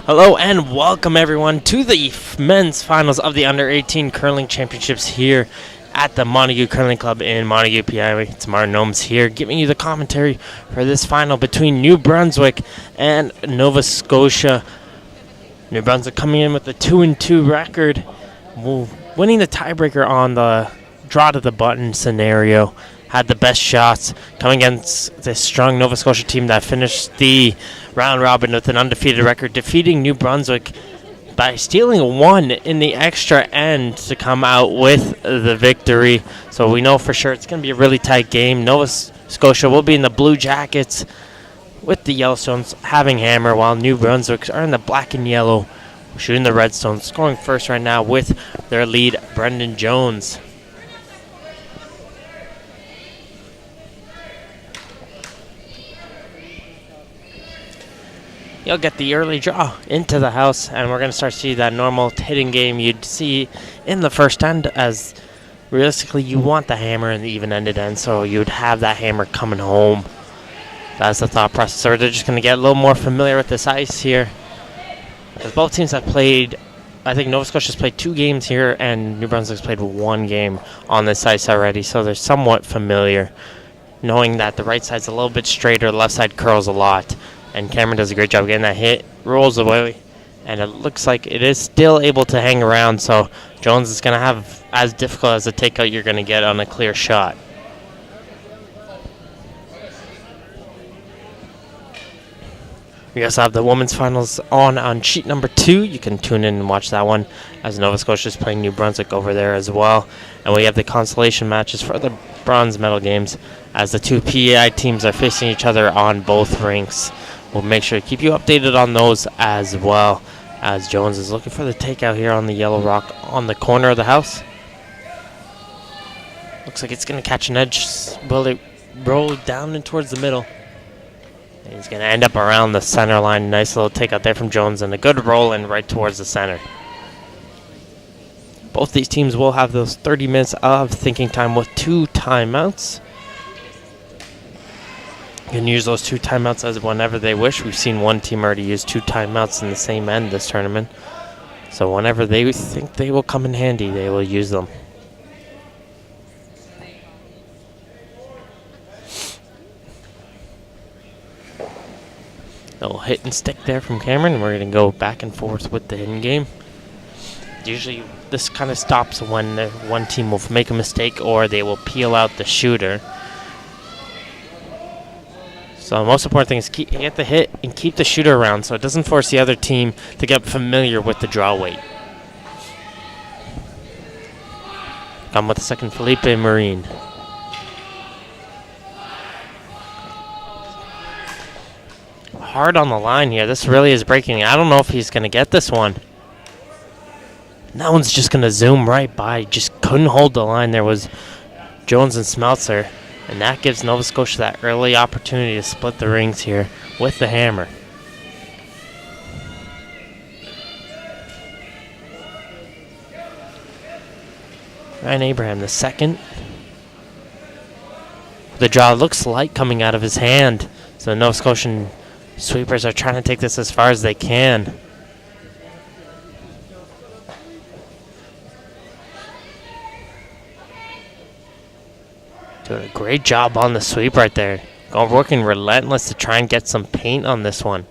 Hello and welcome everyone to the men's finals of the Under-18 Curling Championships here at the Montague Curling Club in Montague, PA. It's Martin Ohms here giving you the commentary for this final between New Brunswick and Nova Scotia. New Brunswick coming in with a 2-2 record, winning the tiebreaker on the draw to the button scenario. Had the best shots coming against this strong Nova Scotia team that finished the round robin with an undefeated record, defeating New Brunswick by stealing one in the extra end to come out with the victory. So we know for sure it's going to be a really tight game. Nova Scotia will be in the Blue Jackets with the Yellowstones having hammer, while New Brunswick are in the black and yellow shooting the Redstones, scoring first right now with their lead, Brendan Jones. You'll get the early draw into the house, and we're going to start to see that normal hitting game you'd see in the first end, as realistically you want the hammer in the even-ended end, so you'd have that hammer coming home. That's the thought process. So they're just going to get a little more familiar with this ice here, because both teams have played, I think Nova Scotia's played 2 games here, and New Brunswick's played 1 game on this ice already, so they're somewhat familiar, knowing that the right side's a little bit straighter, the left side curls a lot. And Cameron does a great job getting that hit, rolls away, and it looks like it is still able to hang around, so Jones is going to have as difficult as a takeout you're going to get on a clear shot. We also have the women's finals on sheet number 2. You can tune in and watch that one, as Nova Scotia is playing New Brunswick over there as well. And we have the consolation matches for the bronze medal games, as the 2 PEI teams are facing each other on both rinks. We'll make sure to keep you updated on those as well, as Jones is looking for the takeout here on the yellow rock on the corner of the house. Looks like it's going to catch an edge. Will it roll down and towards the middle? And he's going to end up around the center line. Nice little takeout there from Jones, and a good roll in right towards the center. Both these teams will have those 30 minutes of thinking time with 2 timeouts. You can use those 2 timeouts as whenever they wish. We've seen one team already use 2 timeouts in the same end this tournament. So whenever they think they will come in handy, they will use them. Little hit and stick there from Cameron. We're going to go back and forth with the hidden game. Usually this kind of stops when one team will make a mistake or they will peel out the shooter. So the most important thing is get the hit and keep the shooter around so it doesn't force the other team to get familiar with the draw weight. Come with the second, Felipe Marine. Hard on the line here. This really is breaking. I don't know if he's going to get this one. That one's just going to zoom right by. Just couldn't hold the line. There was Jones and Smeltzer. And that gives Nova Scotia that early opportunity to split the rings here with the hammer. Ryan Abraham, the second. The draw looks light coming out of his hand. So the Nova Scotian sweepers are trying to take this as far as they can. Doing a great job on the sweep right there. Working relentless to try and get some paint on this one.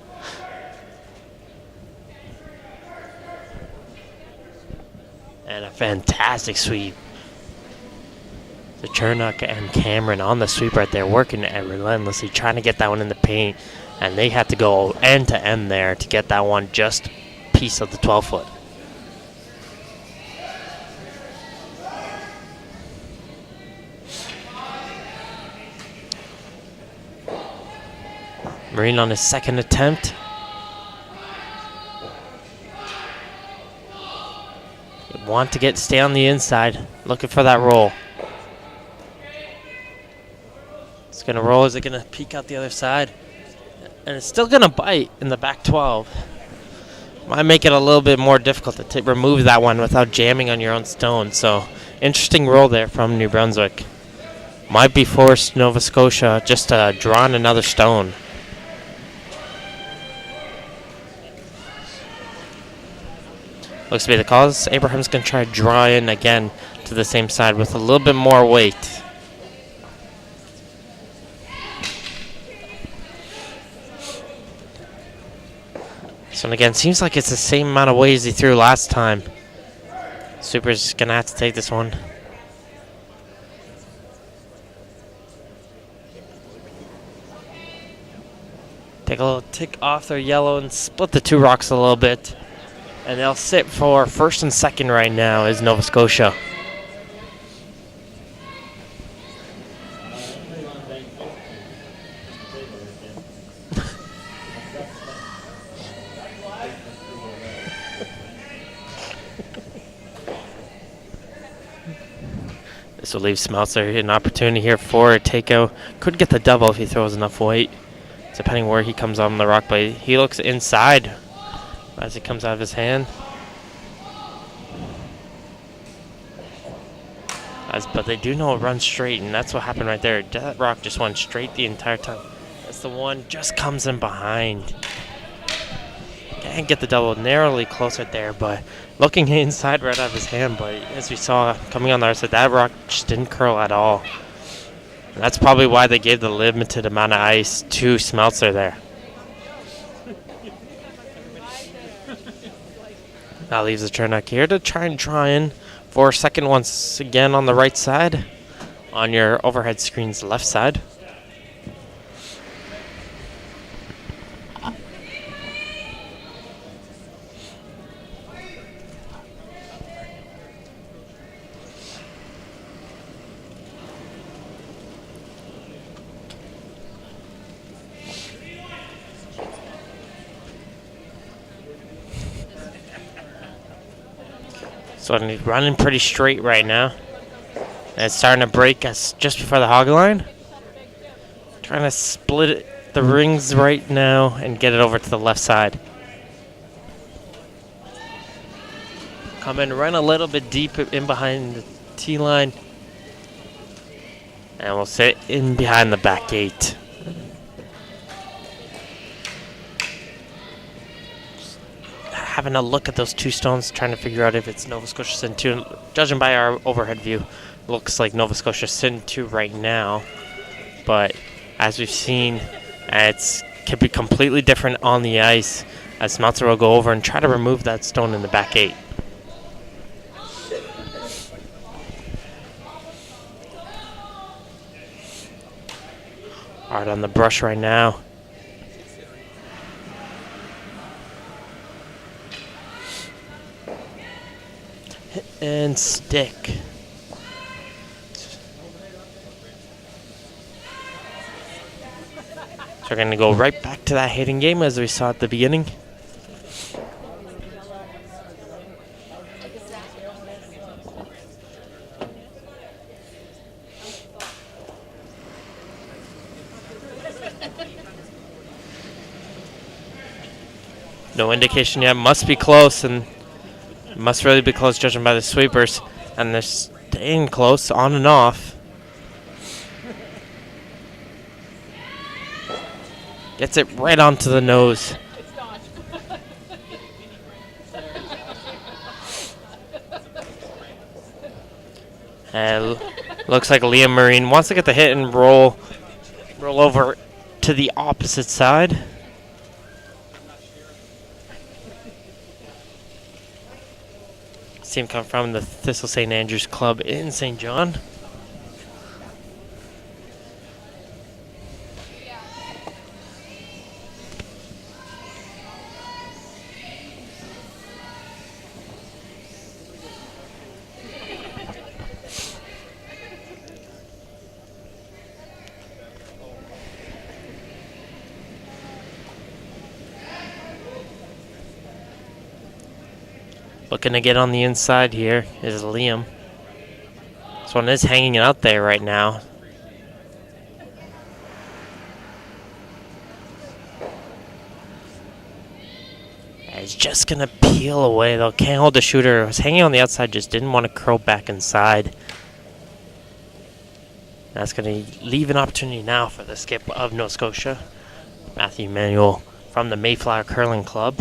And a fantastic sweep. The Chernuk and Cameron on the sweep right there, working relentlessly, trying to get that one in the paint. And they had to go end to end there to get that one just piece of the 12-foot. Marine on his second attempt. You want to stay on the inside, looking for that roll. It's going to roll. Is it going to peek out the other side? And it's still going to bite in the back 12. Might make it a little bit more difficult to remove that one without jamming on your own stone. So, interesting roll there from New Brunswick. Might be forced Nova Scotia just to draw on another stone. Looks to be the cause. Abraham's going to try to draw in again to the same side with a little bit more weight. So again, seems like it's the same amount of weight as he threw last time. Super's going to have to take this one. Take a little tick off their yellow and split the two rocks a little bit. And they'll sit for first and second right now is Nova Scotia. This will leave Smeltzer an opportunity here for a takeout. Could get the double if he throws enough weight, depending where he comes on the rock. But he looks inside as it comes out of his hand. But they do know it runs straight, and that's what happened right there. That rock just went straight the entire time. That's the one just comes in behind. Can't get the double, narrowly close right there, but looking inside right out of his hand. But as we saw coming on the other side, that rock just didn't curl at all. And that's probably why they gave the limited amount of ice to Smeltzer there. That leaves the Chernak here to try and draw in for a second once again on the right side, on your overhead screen's left side. So he's running pretty straight right now. And it's starting to break us just before the hog line. Trying to split the rings right now and get it over to the left side. Come in, run a little bit deep in behind the T line. And we'll sit in behind the back gate. Having a look at those two stones, trying to figure out if it's Nova Scotia Sin 2. Judging by our overhead view, looks like Nova Scotia Sin 2 right now. But as we've seen, it could be completely different on the ice, as Smeltzer will go over and try to remove that stone in the back gate. Hard on the brush right now. And stick. So we're going to go right back to that hitting game as we saw at the beginning. No indication yet. Must be close, and must really be close judging by the sweepers. And they're staying close on and off. Gets it right onto the nose. And looks like Liam Marine wants to get the hit and roll over to the opposite side. Team come from the Thistle St. Andrews Club in St. John. Looking to get on the inside here is Liam. This one is hanging out there right now. He's just going to peel away, though. Can't hold the shooter. Was hanging on the outside, just didn't want to curl back inside. That's going to leave an opportunity now for the skip of Nova Scotia. Matthew Manuel from the Mayflower Curling Club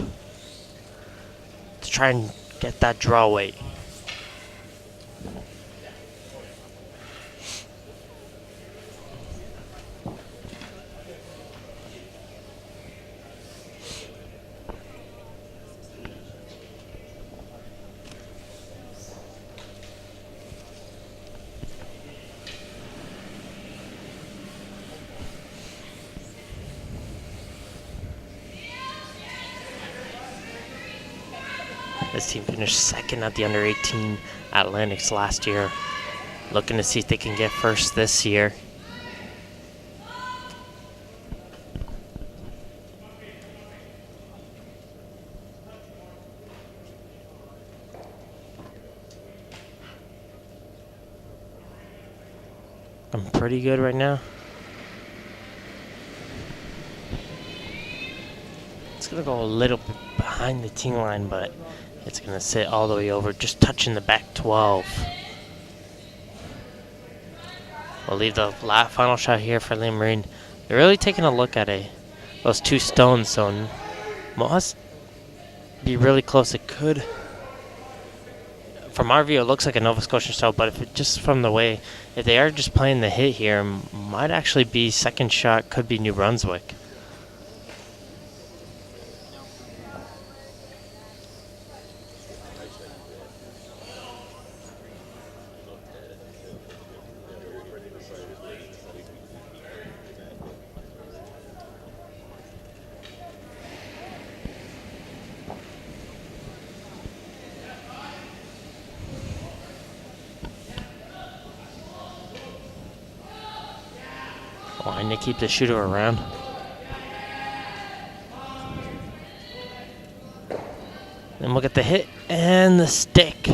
to try and get that draw weight. This team finished second at the under-18 Atlantics last year. Looking to see if they can get first this year. I'm pretty good right now. It's going to go a little bit behind the team line, but it's going to sit all the way over, just touching the back 12. We'll leave the final shot here for Liam Marine. They're really taking a look at those two stones, so must be really close. It could, from our view, it looks like a Nova Scotia stone, but if it just from the way, if they are just playing the hit here, might actually be second shot, could be New Brunswick. Trying to keep the shooter around. Then we'll get the hit and the stick.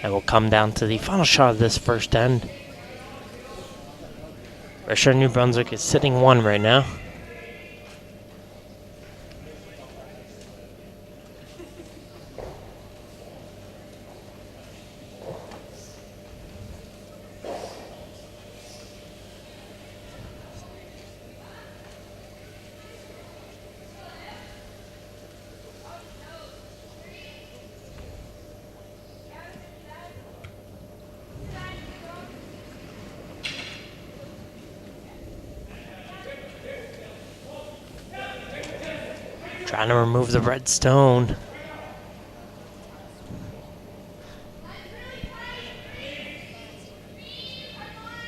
And we'll come down to the final shot of this first end. For sure, New Brunswick is sitting 1 right now. Trying to remove the red stone.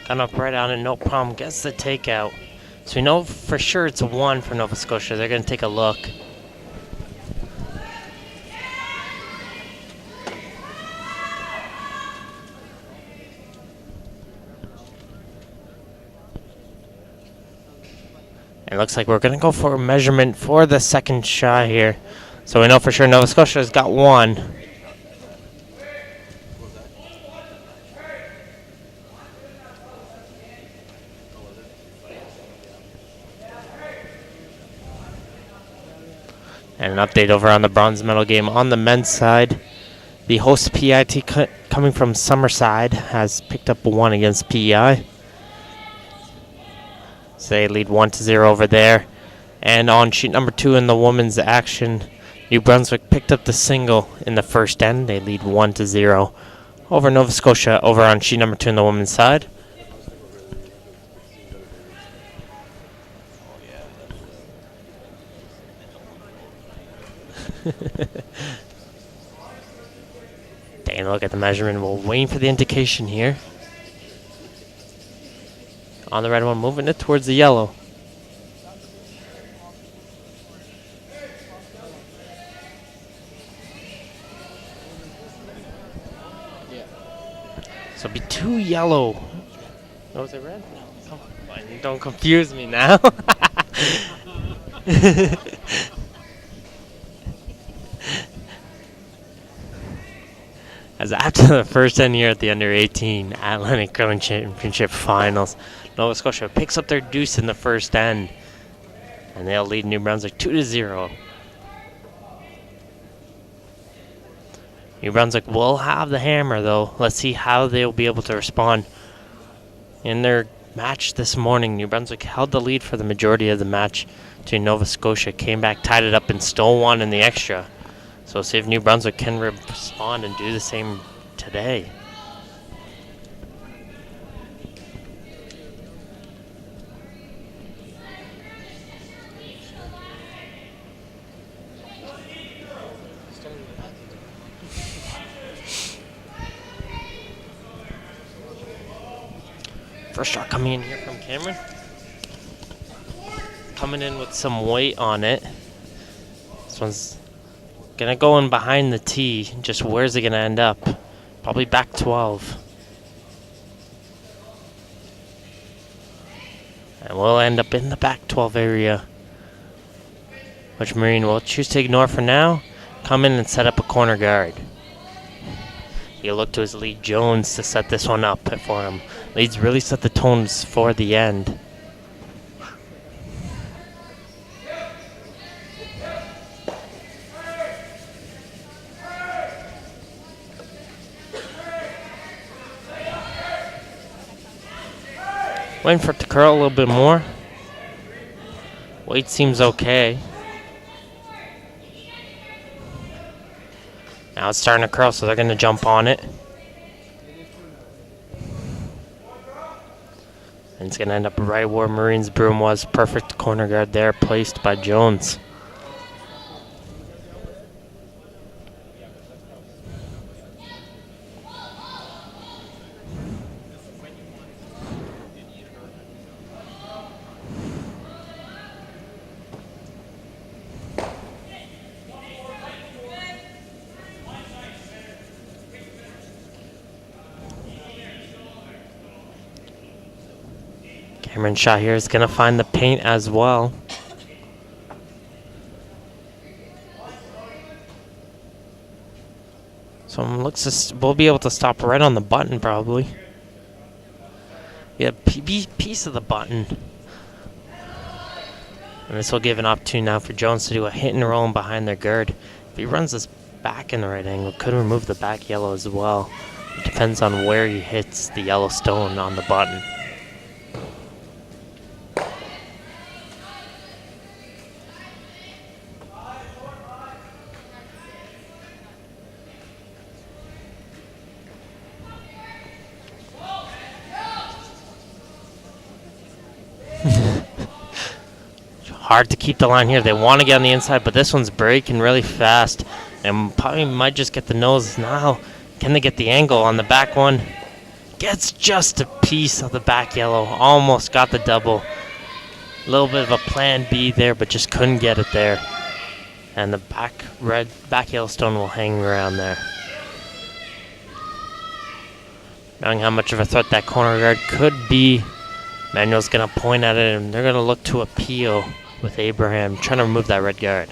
Got up right on it, no problem. Gets the takeout. So we know for sure it's a 1 for Nova Scotia. They're going to take a look. It looks like we're going to go for a measurement for the second shot here. So we know for sure Nova Scotia's got 1. And an update over on the bronze medal game on the men's side. The host PIT coming from Summerside has picked up a 1 against PEI. So they lead 1-0 over there. And on sheet number 2 in the women's action, New Brunswick picked up the single in the first end. They lead 1-0 over Nova Scotia over on sheet number 2 in the women's side. Taking a look at the measurement. We're waiting for the indication here. On the red one, moving it towards the yellow. So it'll be 2 yellow. Oh, was it red? No. Don't confuse me now. As after the first end here at the Under-18 Atlantic Curling Championship Finals, Nova Scotia picks up their deuce in the first end, and they'll lead New Brunswick 2-0. New Brunswick will have the hammer, though. Let's see how they'll be able to respond. In their match this morning, New Brunswick held the lead for the majority of the match to Nova Scotia, came back, tied it up, and stole one in the extra. So we'll see if New Brunswick can respond and do the same today. First shot coming in here from Cameron. Coming in with some weight on it. This one's gonna go in behind the tee. Just where's it gonna end up? Probably back 12. And we'll end up in the back 12 area, which Marine will choose to ignore for now. Come in and set up a corner guard. He'll look to his lead Jones to set this one up for him. Leeds really set the tones for the end. Waiting for it to curl a little bit more. Weight seems okay. Now it's starting to curl, so they're going to jump on it. And it's going to end up right where Marine's broom was. Perfect corner guard there, placed by Jones. Cameron shot here is going to find the paint as well. So looks we'll be able to stop right on the button probably. Yeah, piece of the button. And this will give an opportunity now for Jones to do a hit and roll in behind their guard. If he runs this back in the right angle, could remove the back yellow as well. It depends on where he hits the yellow stone on the button. Hard to keep the line here. They want to get on the inside, but this one's breaking really fast and probably might just get the nose now. Can they get the angle on the back one? Gets just a piece of the back yellow. Almost got the double. A little bit of a plan B there, but just couldn't get it there. And the back yellow stone will hang around there. Knowing how much of a threat that corner guard could be, Manuel's going to point at it, and they're going to look to appeal with Abraham, trying to remove that red guard.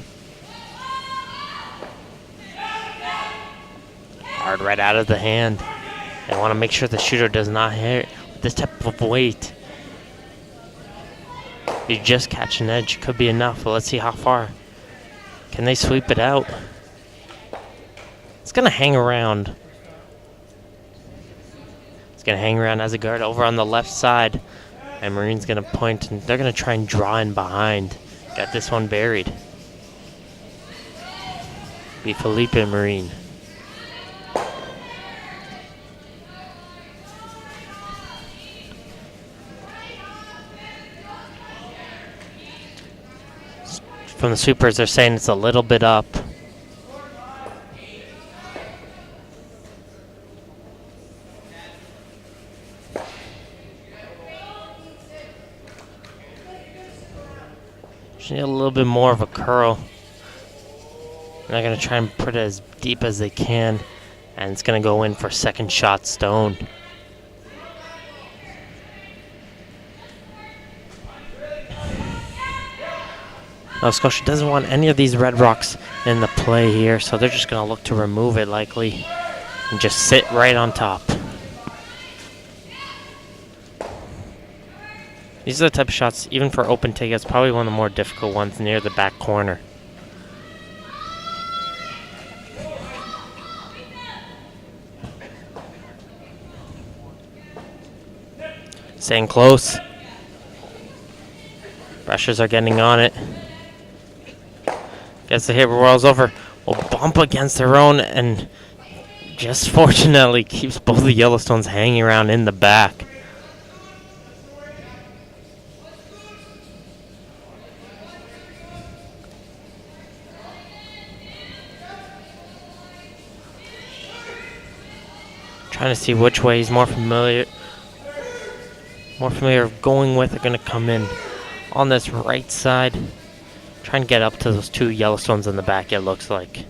Hard right out of the hand. They want to make sure the shooter does not hit this type of weight. If you just catch an edge, could be enough, but let's see how far. Can they sweep it out? It's going to hang around. It's going to hang around as a guard over on the left side. And Marine's going to point, and they're going to try and draw in behind. Got this one buried. Be Felipe and Marine. From the sweepers, they're saying it's a little bit up. Just need a little bit more of a curl. They're going to try and put it as deep as they can, and it's going to go in for second shot stone. Nova Scotia doesn't want any of these red rocks in the play here, so they're just going to look to remove it likely and just sit right on top. These are the type of shots, even for open tickets, probably one of the more difficult ones near the back corner. Staying close. Pressures are getting on it. Gets the hit, rolls over. Will bump against their own and just fortunately keeps both the Yellowstones hanging around in the back. Trying to see which way he's more familiar going with. Are going to come in on this right side. Trying to get up to those two Yellowstones in the back, it looks like.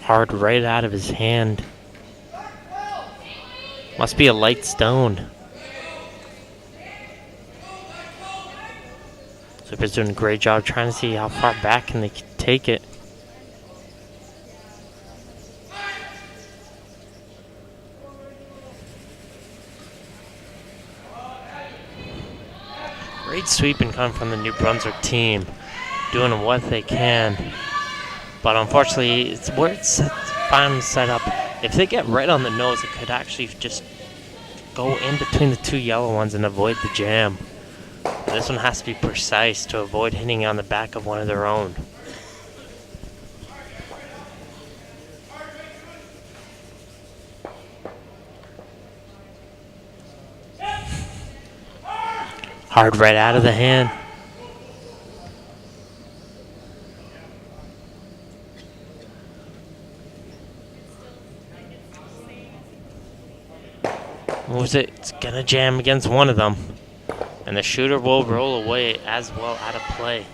Hard right out of his hand. Must be a light stone. Super's doing a great job trying to see how far back can they take it. Great sweeping coming from the New Brunswick team, doing what they can. But unfortunately, it's where it's finally set up. If they get right on the nose, it could actually just go in between the two yellow ones and avoid the jam. This one has to be precise to avoid hitting on the back of one of their own. Hard right out of the hand. Moves it. It's gonna jam against one of them. And the shooter will roll away as well out of play.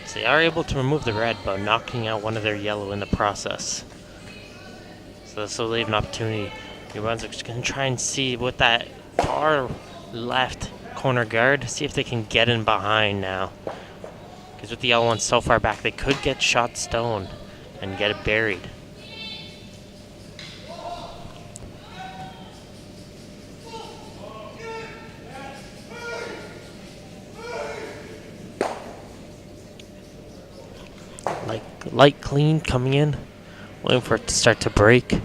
So they are able to remove the red, but knocking out one of their yellow in the process. So this will leave an opportunity. New Brunswick's gonna try and see with that far left corner guard, see if they can get in behind now. Because with the yellow one so far back, they could get shot stone and get it buried. Light clean coming in, waiting for it to start to break.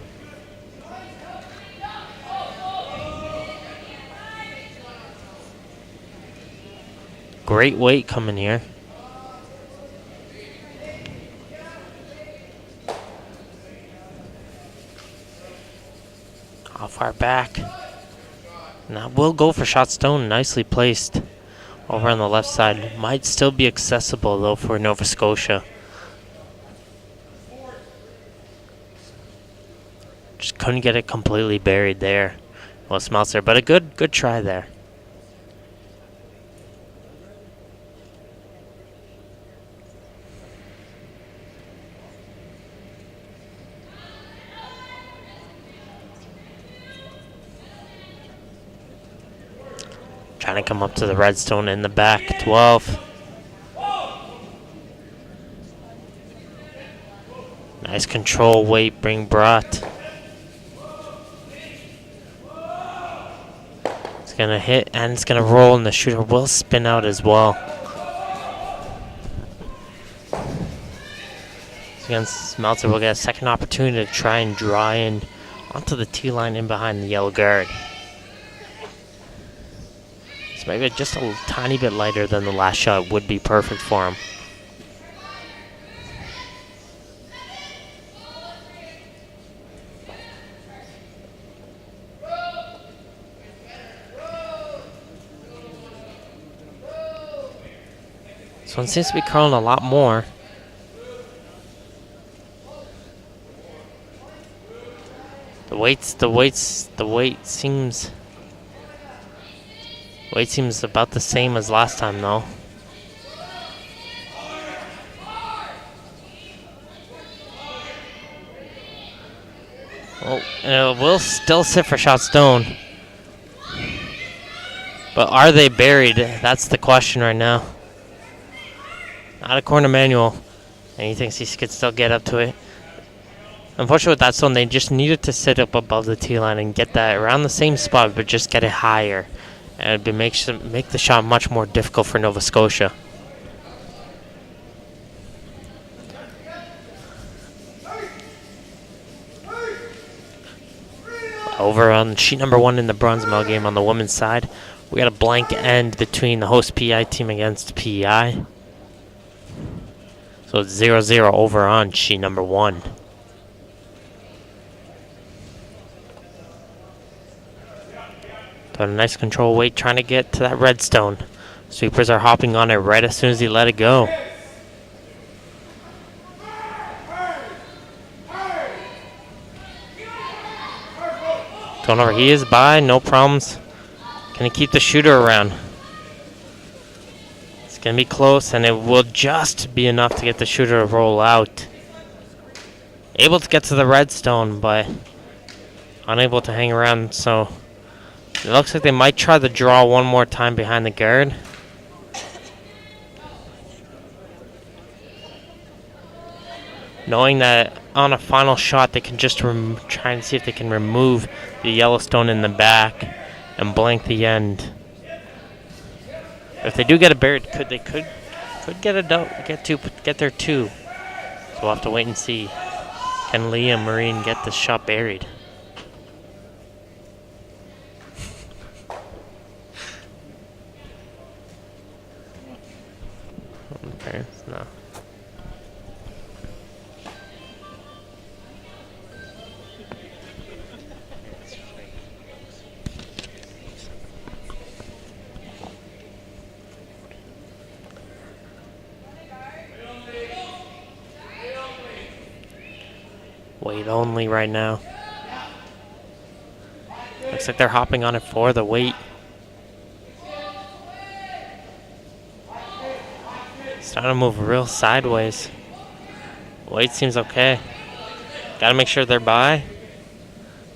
Great weight coming here. How far back? And that will go for shot stone, nicely placed over on the left side. Might still be accessible though for Nova Scotia. Just couldn't get it completely buried there. Well, Smeltzer, but a good try there. Trying to come up to the redstone in the back. 12. Nice control weight being brought. It's going to hit and it's going to roll, and the shooter will spin out as well. So again, Smeltzer will get a second opportunity to try and draw in onto the T-line in behind the yellow guard. So maybe just a tiny bit lighter than the last shot would be perfect for him. This one seems to be curling a lot more. The weight seems about the same as last time though. Oh, and it will still sit for shot stone. But are they buried? That's the question right now. Out of corner manual. And he thinks he could still get up to it. Unfortunately with that stone, they just needed to sit up above the T-line and get that around the same spot, but just get it higher. And it makes make the shot much more difficult for Nova Scotia. Over on sheet number 1 in the bronze medal game on the women's side, we got a blank end between the host PI team against PI. So it's 0-0 over on sheet number 1. Got a nice control weight trying to get to that redstone. Sweepers are hopping on it right as soon as he let it go. Going over, he is by, no problems. Can he keep the shooter around? It's going to be close, and it will just be enough to get the shooter to roll out. Able to get to the redstone, but unable to hang around, so it looks like they might try the draw one more time behind the guard. Knowing that on a final shot they can just try and see if they can remove the Yellowstone in the back and blank the end. If they do get a buried, they could get there too. So we'll have to wait and see. Can Leah Marine get the shot buried? No. Wait only right now. Looks like they're hopping on it for the wait. Starting to move real sideways. Wait seems okay. Gotta make sure they're by.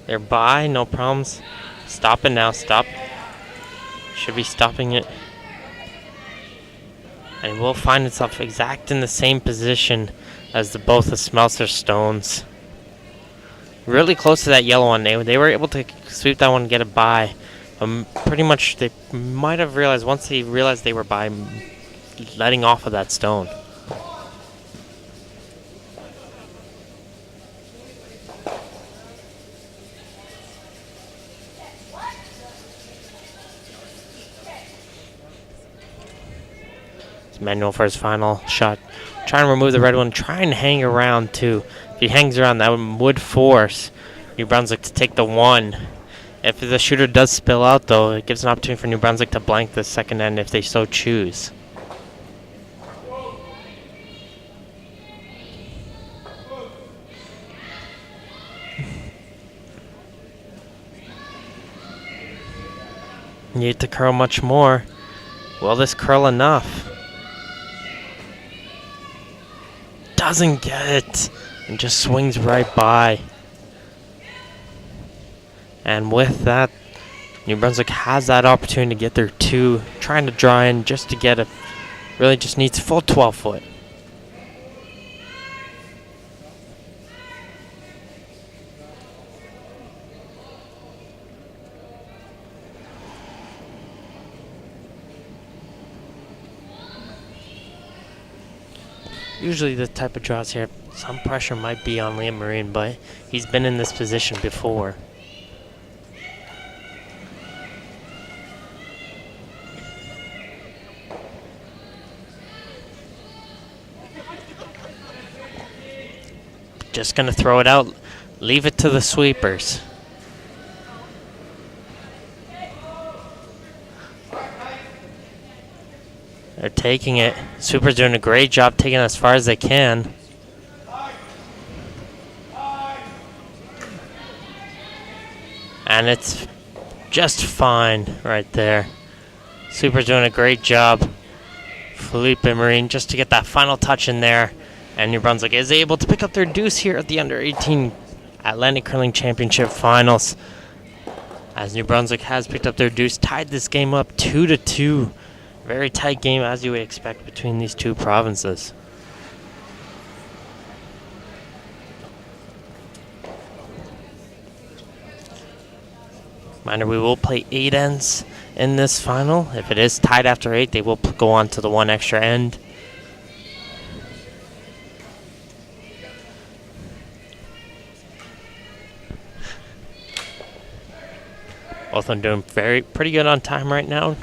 They're by, no problems. Stop it now, stop. Should be stopping it. And it will find itself exact in the same position as both the Smelter stones. Really close to that yellow one. They were able to sweep that one and get it by. Pretty much they might have realized, once they realized they were by, letting off of that stone. It's Manuel for his final shot. Trying to remove the red one. Try and hang around too. If he hangs around, that would force New Brunswick to take the one. If the shooter does spill out though, it gives an opportunity for New Brunswick to blank the second end if they so choose. Need to curl much more. Will this curl enough? Doesn't get it. And just swings right by. And with that, New Brunswick has that opportunity to get their two. Trying to draw in just to get it. Really just needs full 12 foot. Usually the type of draws here, some pressure might be on Liam Marine, but he's been in this position before. Just gonna throw it out, leave it to the sweepers. They're taking it. Sweepers doing a great job taking it as far as they can. And it's just fine right there. Sweepers doing a great job. Felipe Marine just to get that final touch in there. And New Brunswick is able to pick up their deuce here at the Under-18 Atlantic Curling Championship Finals. As New Brunswick has picked up their deuce, tied this game up 2-2. Very tight game, as you would expect, between these two provinces. Reminder, we will play 8 ends in this final. If it is tied after 8, they will go on to the 1 extra end. Both of them doing pretty good on time right now.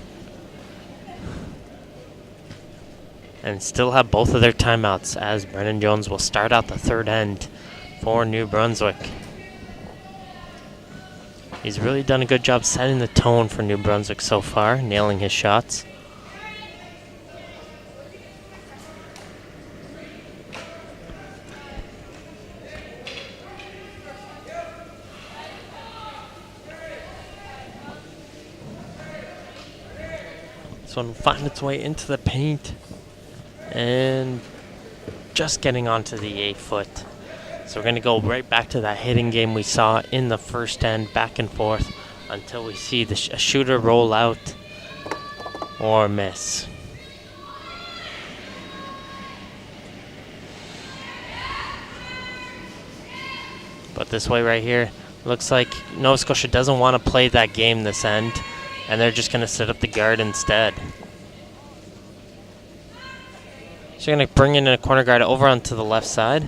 And still have both of their timeouts as Brennan Jones will start out the third end for New Brunswick. He's really done a good job setting the tone for New Brunswick so far, nailing his shots. This one will find its way into the paint and just getting onto the 8-foot. So we're going to go right back to that hitting game we saw in the first end, back and forth, until we see the shooter roll out or miss. But this way right here, looks like Nova Scotia doesn't want to play that game this end, and they're just going to set up the guard instead. So you're going to bring in a corner guard over onto the left side.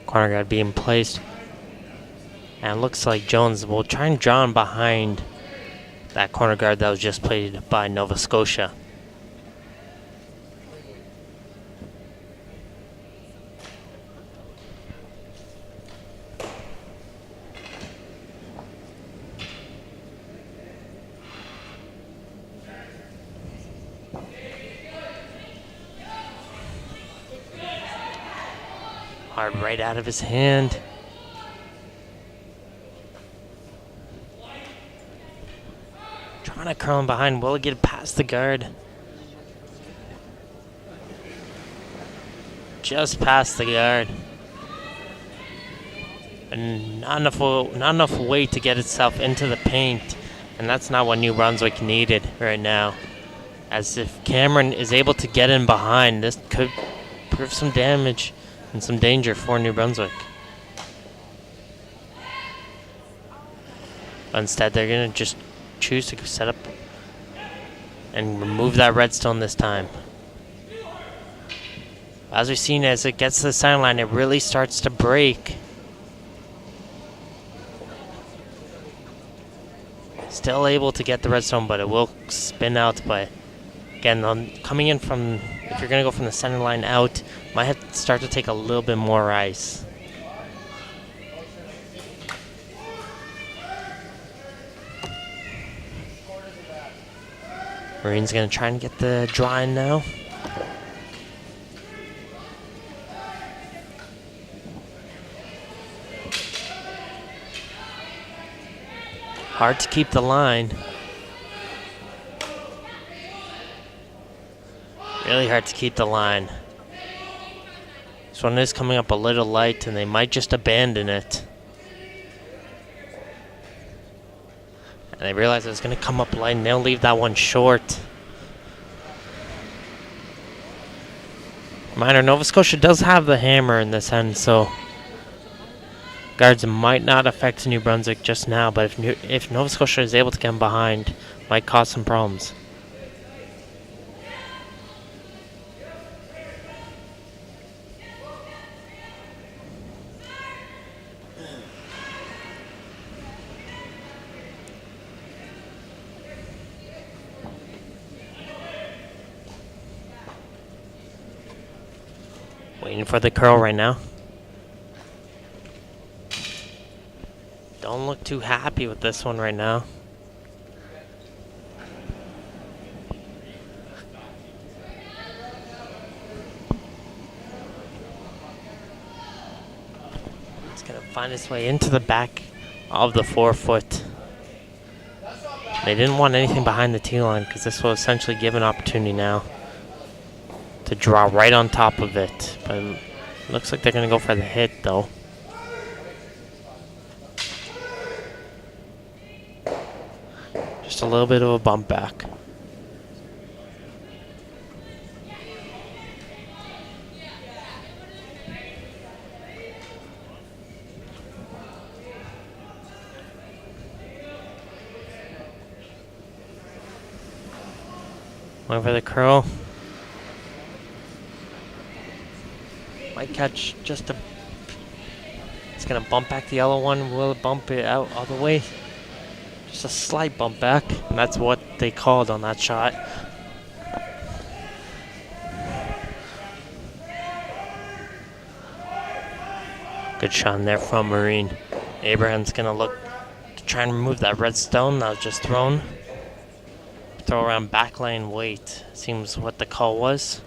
Corner guard being placed. And it looks like Jones will try and draw in behind that corner guard that was just played by Nova Scotia. Hard right out of his hand. Trying to curl him behind. Will he get past the guard? Just past the guard. And not enough weight to get itself into the paint. And that's not what New Brunswick needed right now. As if Cameron is able to get in behind, this could prove some damage and some danger for New Brunswick. Instead, they're going to just choose to set up and remove that redstone this time. As we've seen, as it gets to the sideline, it really starts to break. Still able to get the redstone, but it will spin out. But again, coming in from, if you're going to go from the center line out, might have to start to take a little bit more ice. Marine's going to try and get the draw in now. Hard to keep the line. Really hard to keep the line. This one is coming up a little light, and they might just abandon it. And they realize it's going to come up light, and they'll leave that one short. Reminder, Nova Scotia does have the hammer in this end, so guards might not affect New Brunswick just now, but if Nova Scotia is able to get behind, might cause some problems. Waiting for the curl right now. Don't look too happy with this one right now. It's going to find its way into the back of the 4-foot. They didn't want anything behind the tee line because this will essentially give an opportunity now to draw right on top of it. But it looks like they're going to go for the hit though. Just a little bit of a bump back. Went for the curl. Might catch just a... It's going to bump back the yellow one. Will it bump it out all the way? Just a slight bump back. And that's what they called on that shot. Good shot in there from Marine. Abraham's going to look to try and remove that red stone that was just thrown. Throw around back lane weight. Seems what the call was.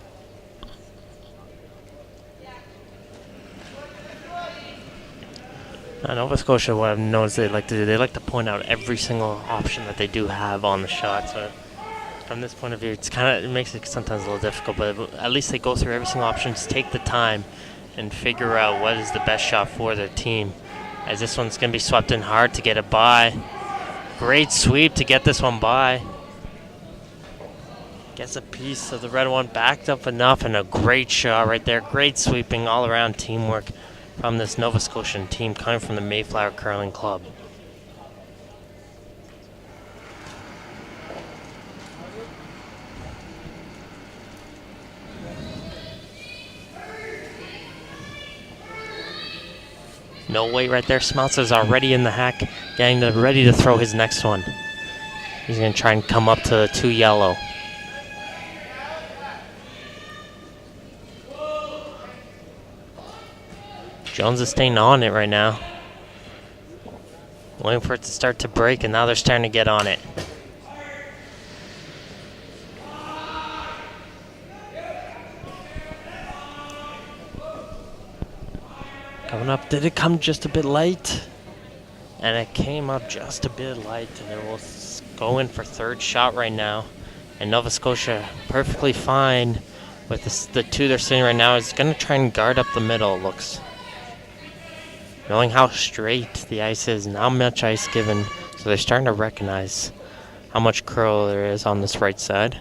Nova Scotia, what I've noticed they like to do, they like to point out every single option that they do have on the shot. So from this point of view, it makes it sometimes a little difficult, but at least they go through every single option, just take the time and figure out what is the best shot for their team. As this one's going to be swept in hard to get it by. Great sweep to get this one by. Gets a piece of the red one backed up enough, and a great shot right there. Great sweeping all around teamwork from this Nova Scotian team coming from the Mayflower Curling Club. No weight right there. Smeltzer's already in the hack, getting ready to throw his next one. He's going to try and come up to 2 yellow. Jones is staying on it right now. Waiting for it to start to break, and now they're starting to get on it. Coming up, did it come just a bit light? And it came up just a bit light, and it will go in for third shot right now. And Nova Scotia perfectly fine with the two they're sitting right now. Is going to try and guard up the middle, it looks. Knowing how straight the ice is, not much ice given, so they're starting to recognize how much curl there is on this right side.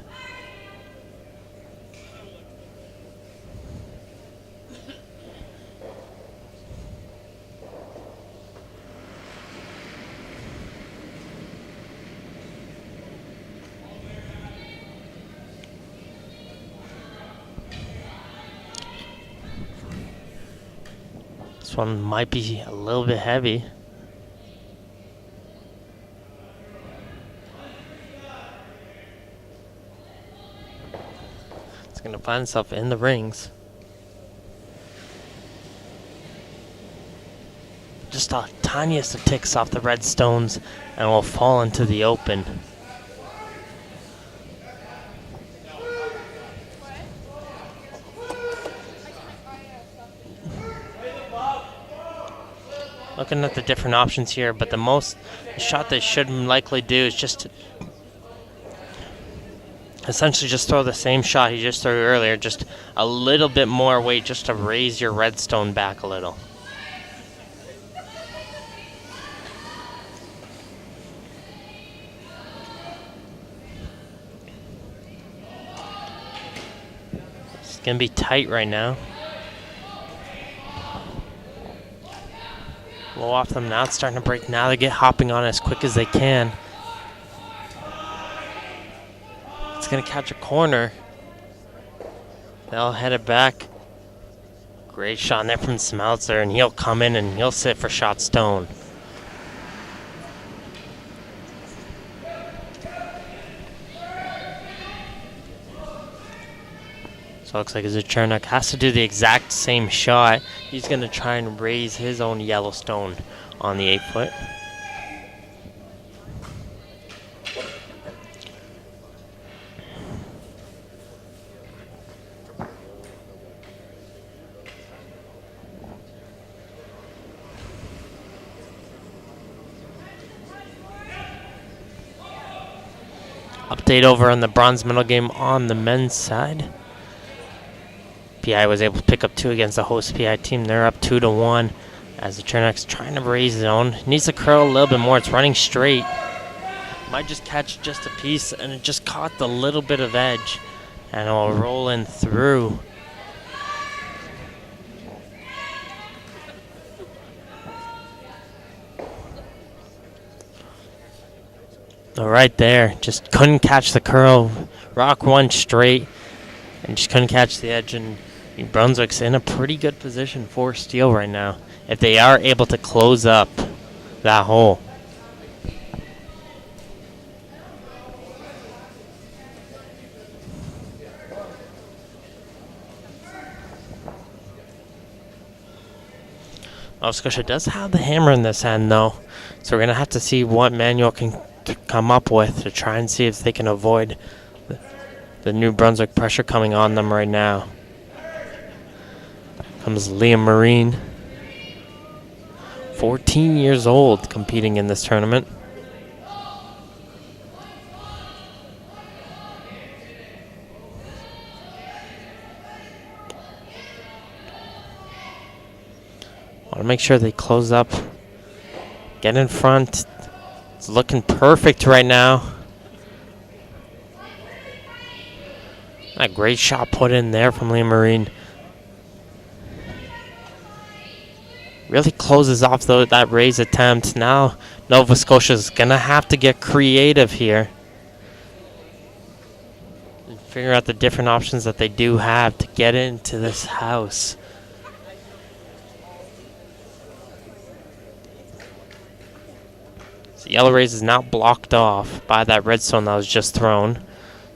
This one might be a little bit heavy. It's going to find itself in the rings. Just the tiniest of ticks off the red stones and will fall into the open. Looking at the different options here, but the shot they should likely do is just essentially just throw the same shot he just threw earlier, just a little bit more weight just to raise your redstone back a little. It's going to be tight right now. Blow off them now. It's starting to break now. They get hopping on as quick as they can. It's going to catch a corner. They'll head it back. Great shot in there from Smeltzer, and he'll come in and he'll sit for shot stone. So it looks like Chernak has to do the exact same shot. He's going to try and raise his own Yellowstone on the 8-foot. Update over on the bronze medal game on the men's side. PI was able to pick up 2 against the host PI team. They're up 2-1 as the Chernak's trying to raise his own. Needs to curl a little bit more. It's running straight. Might just catch just a piece, and it just caught the little bit of edge, and it will roll in through. Right there, just couldn't catch the curl rock one straight and just couldn't catch the edge. And New Brunswick's in a pretty good position for steal right now if they are able to close up that hole. Nova Scotia does have the hammer in this hand, though, so we're going to have to see what Manuel can come up with to try and see if they can avoid the New Brunswick pressure coming on them right now. Comes Liam Marine, 14 years old, competing in this tournament. Want to make sure they close up, get in front. It's looking perfect right now. A great shot put in there from Liam Marine. Really closes off that raise attempt. Now Nova Scotia's going to have to get creative here and figure out the different options that they do have to get into this house. So yellow raise is now blocked off by that redstone that was just thrown.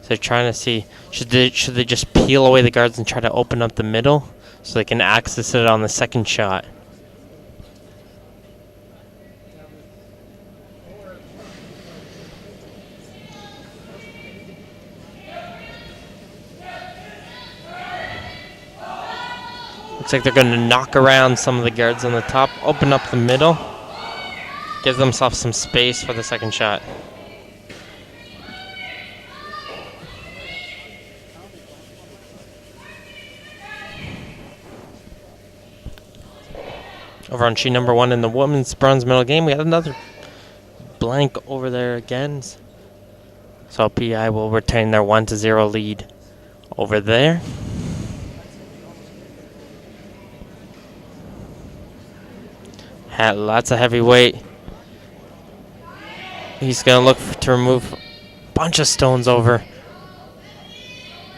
So they're trying to see, should they just peel away the guards and try to open up the middle so they can access it on the second shot. Looks like they're going to knock around some of the guards on the top, open up the middle, give themselves some space for the second shot. Over on sheet number 1 in the women's bronze medal game, we had another blank over there again. So PI will retain their 1-0 lead over there. Had lots of heavy weight. He's going to look to remove a bunch of stones over.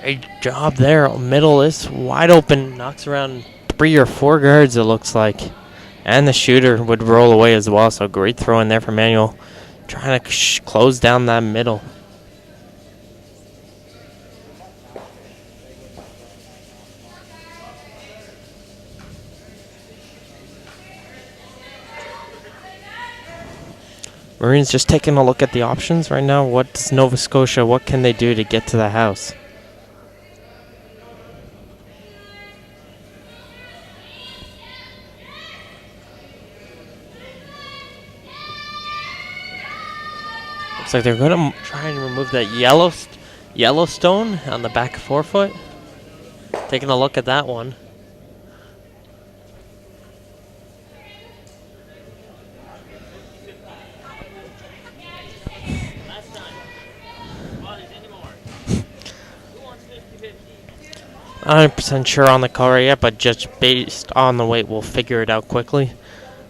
Great job there. Middle is wide open. Knocks around 3 or 4 guards, it looks like. And the shooter would roll away as well. So great throw in there for Manuel. Trying to close down that middle. Marines just taking a look at the options right now. What does Nova Scotia, what can they do to get to the house? Looks like they're going to try and remove that yellow stone on the back forefoot. Taking a look at that one. I'm not 100% sure on the color yet, but just based on the weight, we'll figure it out quickly.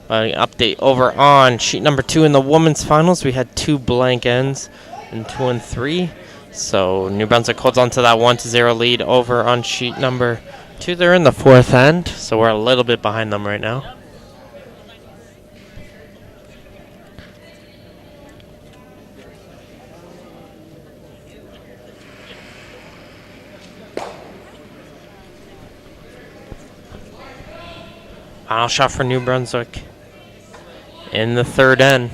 Update over on sheet number 2 in the women's finals. We had 2 blank ends in 2 and 3. So New Brunswick holds on to that 1-0 lead over on sheet number 2. They're in the 4th end, so we're a little bit behind them right now. Final shot for New Brunswick in the 3rd end.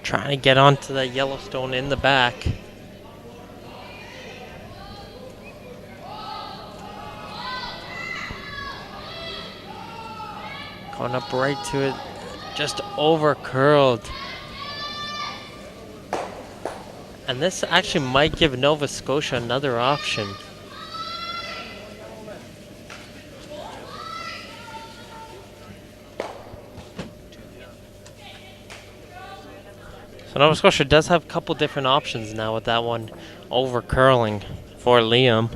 Trying to get onto that Yellowstone in the back. Going up right to it. Just over curled. And this actually might give Nova Scotia another option. So Nova Scotia does have a couple different options now with that one over curling for Liam.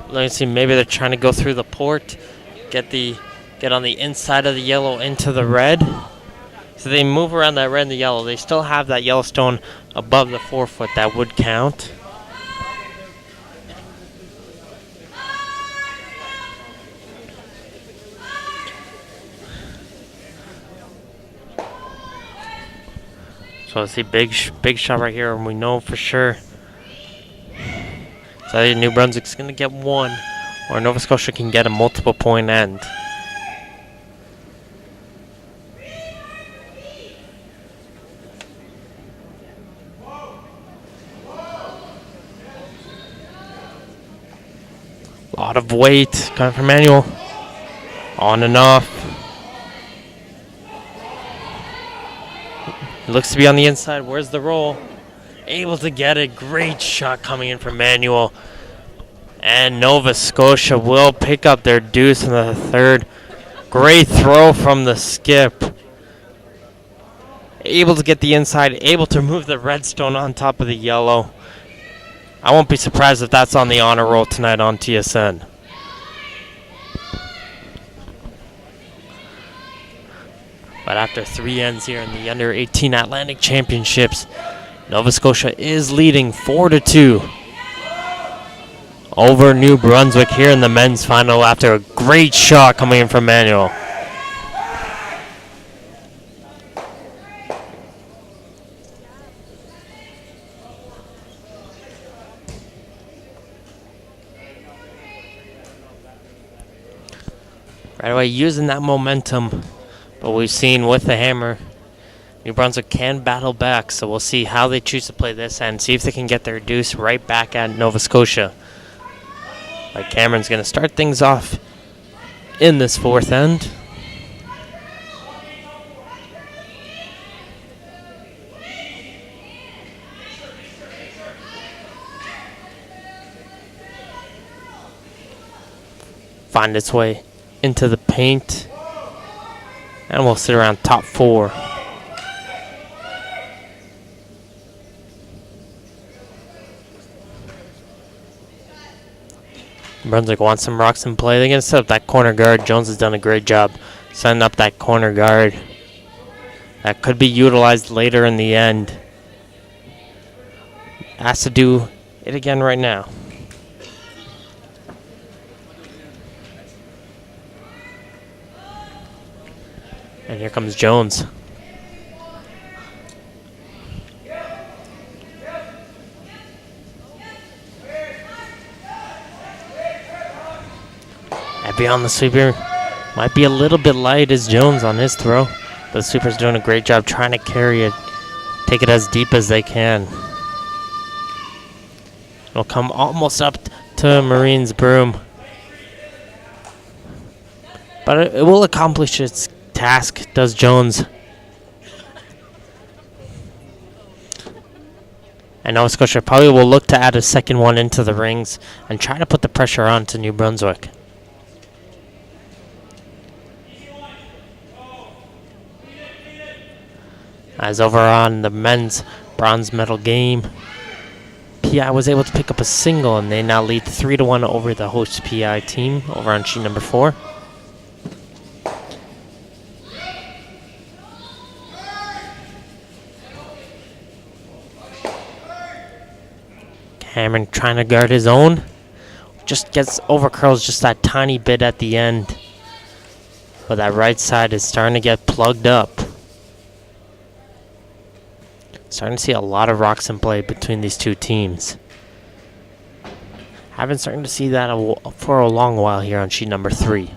Let's see, maybe they're trying to go through the port, get get on the inside of the yellow into the red. So they move around that red and the yellow. They still have that yellow stone above the 4 foot that would count. So I see big shot right here, and we know for sure. So either New Brunswick's going to get one, or Nova Scotia can get a multiple point end. A lot of weight coming from Manuel. On and off. Looks to be on the inside. Where's the roll? Able to get a great shot coming in from Manuel. And Nova Scotia will pick up their deuce in the third. Great throw from the skip. Able to get the inside. Able to move the redstone on top of the yellow. I won't be surprised if that's on the honor roll tonight on TSN. But after 3 ends here in the Under-18 Atlantic Championships, Nova Scotia is leading 4-2 over New Brunswick here in the men's final after a great shot coming in from Manuel. Right away, using that momentum. But we've seen with the hammer, New Brunswick can battle back, so we'll see how they choose to play this and see if they can get their deuce right back at Nova Scotia. Like Cameron's going to start things off in this 4th end. Find its way into the paint. And we'll sit around top 4. Brunswick wants some rocks in play. They're going to set up that corner guard. Jones has done a great job setting up that corner guard. That could be utilized later in the end. Has to do it again right now. And here comes Jones. And beyond the sweeper, might be a little bit light as Jones on his throw. But the sweeper's doing a great job trying to carry it, take it as deep as they can. It'll come almost up to Marine's broom. But it will accomplish its task, does Jones. And Nova Scotia probably will look to add a second one into the rings and try to put the pressure on to New Brunswick. As over on the men's bronze medal game, PI was able to pick up a single, and they now lead 3-1 over the host PI team over on sheet number 4. Cameron trying to guard his own. Just gets over curls just that tiny bit at the end. But that right side is starting to get plugged up. Starting to see a lot of rocks in play between these two teams. Haven't started to see that for a long while here on sheet number 3.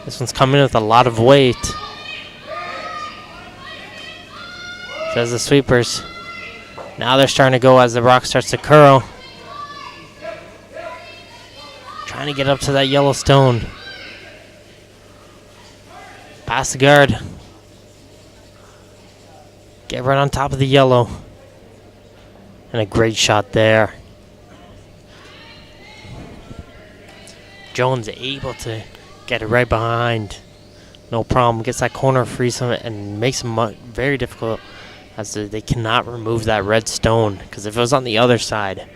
This one's coming with a lot of weight. Says the sweepers. Now they're starting to go as the rock starts to curl. Trying to get up to that yellow stone. Pass the guard. Get right on top of the yellow. And a great shot there. Jones able to get it right behind no problem. Gets that corner, frees him, and makes it very difficult, as they cannot remove that red stone. Because if it was on the other side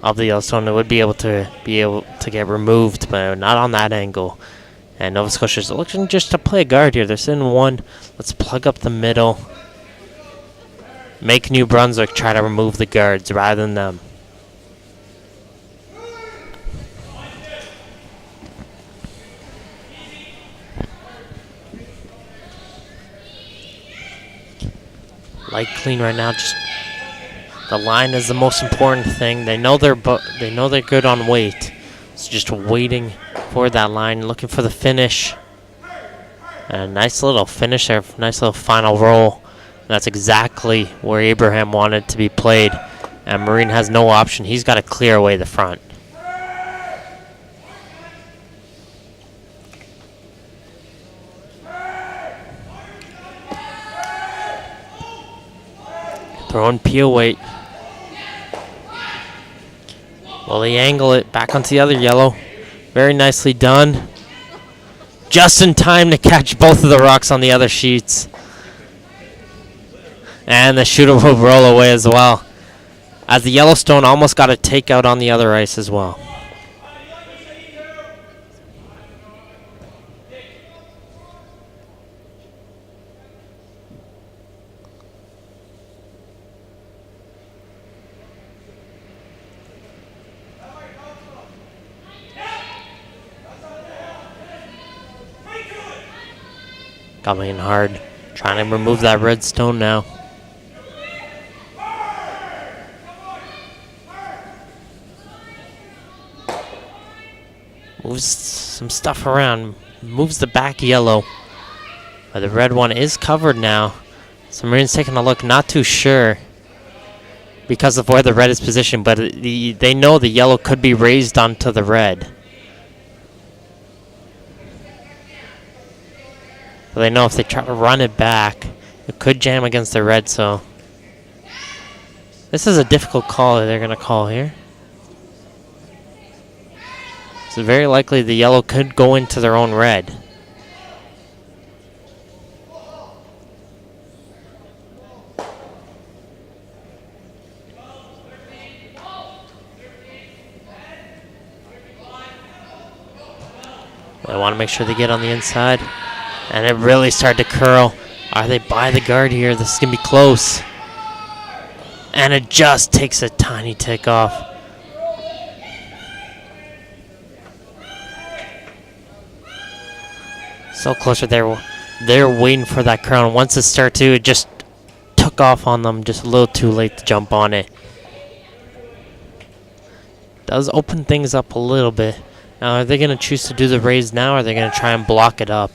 of the yellow stone, it would be able to get removed, but not on that angle. And Nova Scotia's looking just to play a guard here. They're sitting one. Let's plug up the middle. Make New Brunswick try to remove the guards rather than them. Light clean right now. Just the line is the most important thing. They know they're good on weight. So just waiting for that line, looking for the finish. And a nice little finish there, nice little final roll. And that's exactly where Abraham wanted to be played. And Marine has no option. He's got to clear away the front. Throwing peel weight. Will he angle it back onto the other yellow? Very nicely done. Just in time to catch both of the rocks on the other sheets. And the shooter will roll away as well, as the Yellowstone almost got a takeout on the other ice as well. Coming in hard, trying to remove that red stone now. Moves some stuff around, moves the back yellow. But the red one is covered now. So Marine's taking a look, not too sure because of where the red is positioned, but they know the yellow could be raised onto the red. But they know if they try to run it back, it could jam against the red, so this is a difficult call that they're going to call here. So very likely the yellow could go into their own red. They want to make sure they get on the inside. And it really started to curl. Are they by the guard here? This is going to be close. And it just takes a tiny tick off. So close right there. They're waiting for that crown. Once it started to, it just took off on them. Just a little too late to jump on it. Does open things up a little bit. Now, are they going to choose to do the raise now, or are they going to try and block it up?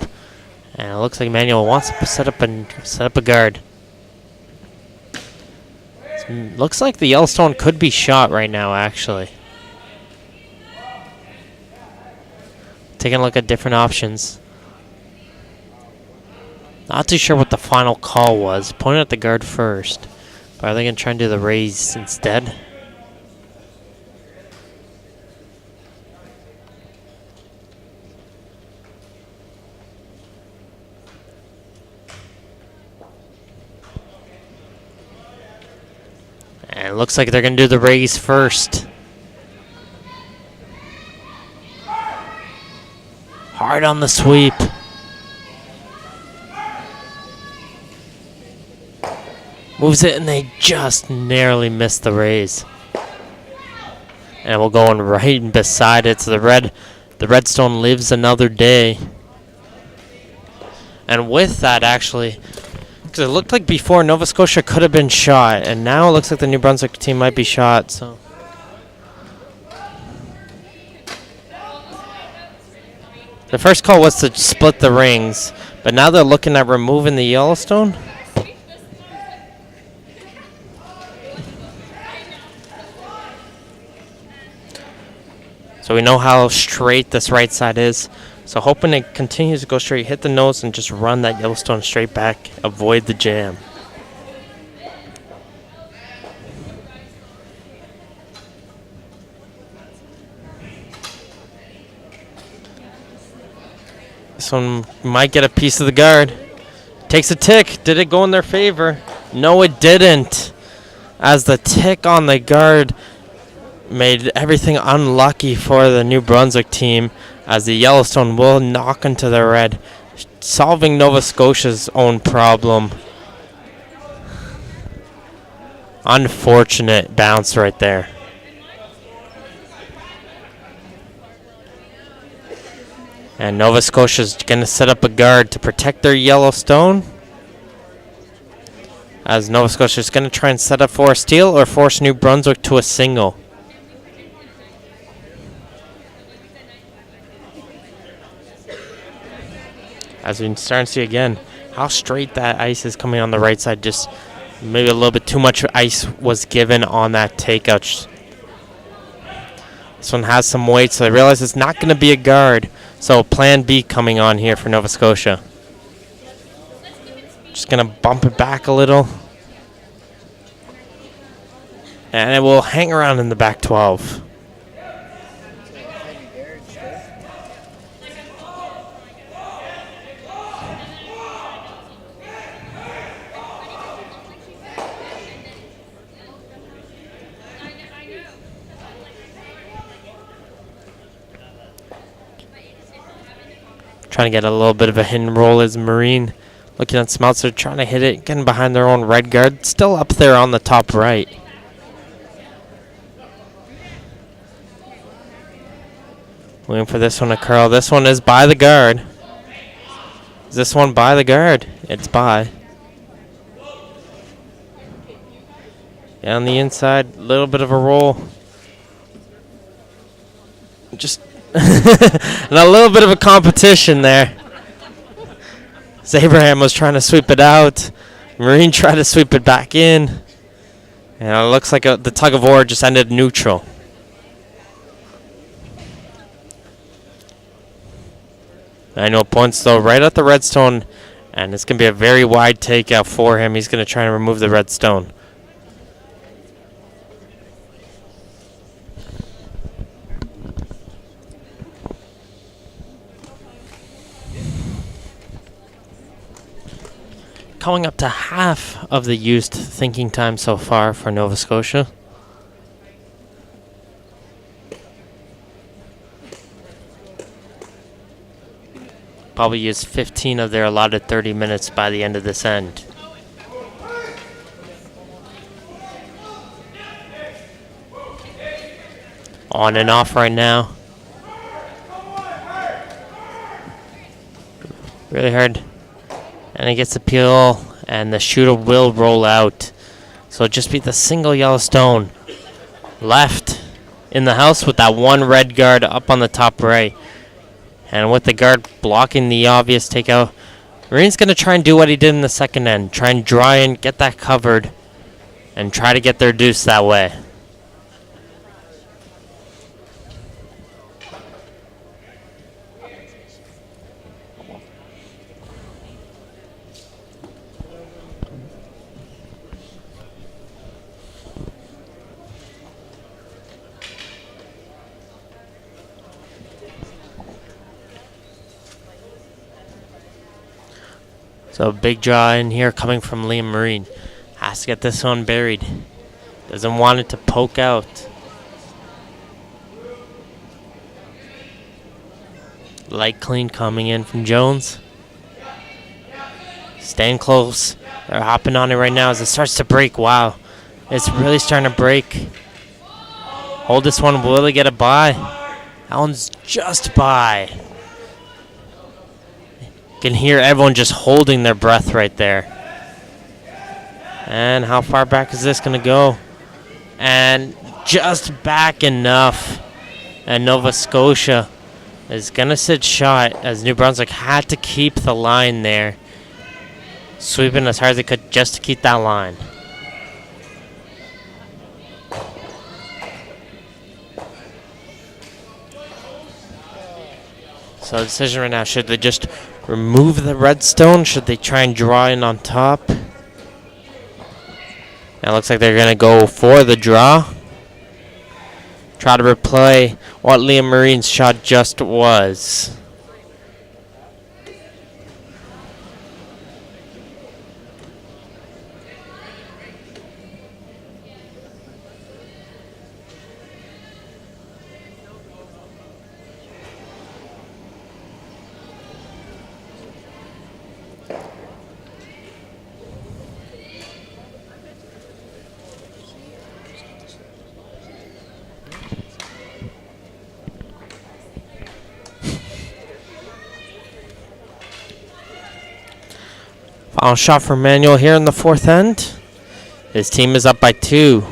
And it looks like Manuel wants to set up a guard. Looks like the Yellowstone could be shot right now, actually. Taking a look at different options. Not too sure what the final call was. Pointing at the guard first. But are they going to try and do the raise instead? And it looks like they're going to do the raise first. Hard on the sweep. Moves it, and they just narrowly missed the raise. And we're going right beside it. So the redstone lives another day. And with that, actually, because it looked like before Nova Scotia could have been shot, and now it looks like the New Brunswick team might be shot. So the first call was to split the rings, but now they're looking at removing the Yellowstone. So we know how straight this right side is. So hoping it continues to go straight, hit the nose, and just run that Yellowstone straight back, avoid the jam. This one might get a piece of the guard. Takes a tick. Did it go in their favor? No, it didn't. As the tick on the guard made everything unlucky for the New Brunswick team, as the Yellowstone will knock into the red, solving Nova Scotia's own problem. Unfortunate bounce right there. And Nova Scotia's going to set up a guard to protect their Yellowstone. As Nova Scotia's going to try and set up for a steal or force New Brunswick to a single. As we can start to see again how straight that ice is coming on the right side. Just maybe a little bit too much ice was given on that takeout. This one has some weight, so I realize it's not going to be a guard. So plan B coming on here for Nova Scotia. Just going to bump it back a little. And it will hang around in the back 12. Trying to get a little bit of a hidden roll as Marine. Looking at Smeltzer, trying to hit it, getting behind their own red guard. Still up there on the top right. Waiting for this one to curl. This one is by the guard. Is this one by the guard? It's by. Yeah, on the inside, a little bit of a roll. Just and a little bit of a competition there. Abraham was trying to sweep it out. Marine tried to sweep it back in. And it looks like the tug of war just ended neutral. I know points though right at the redstone. And it's going to be a very wide takeout for him. He's going to try and remove the redstone. Coming up to half of the used thinking time so far for Nova Scotia. Probably use 15 of their allotted 30 minutes by the end of this end. On and off right now. Really hard. And it gets a peel, and the shooter will roll out. So it'll just be the single Yellowstone left in the house with that one red guard up on the top right. And with the guard blocking the obvious takeout, Marine's going to try and do what he did in the second end. Try and dry and get that covered and try to get their deuce that way. So big draw in here coming from Liam Marine. Has to get this one buried. Doesn't want it to poke out. Light clean coming in from Jones. Staying close. They're hopping on it right now as it starts to break. Wow. It's really starting to break. Hold this one. Will they get a bye? That one's just by. Can hear everyone just holding their breath right there. And how far back is this going to go? And just back enough. And Nova Scotia is going to sit shot as New Brunswick had to keep the line there. Sweeping as hard as they could just to keep that line. So the decision right now, should they just remove the redstone? Should they try and draw in on top? Now it looks like they're going to go for the draw. Try to replay what Liam Marine's shot just was. Final shot for Manuel here in the fourth end. His team is up by 2.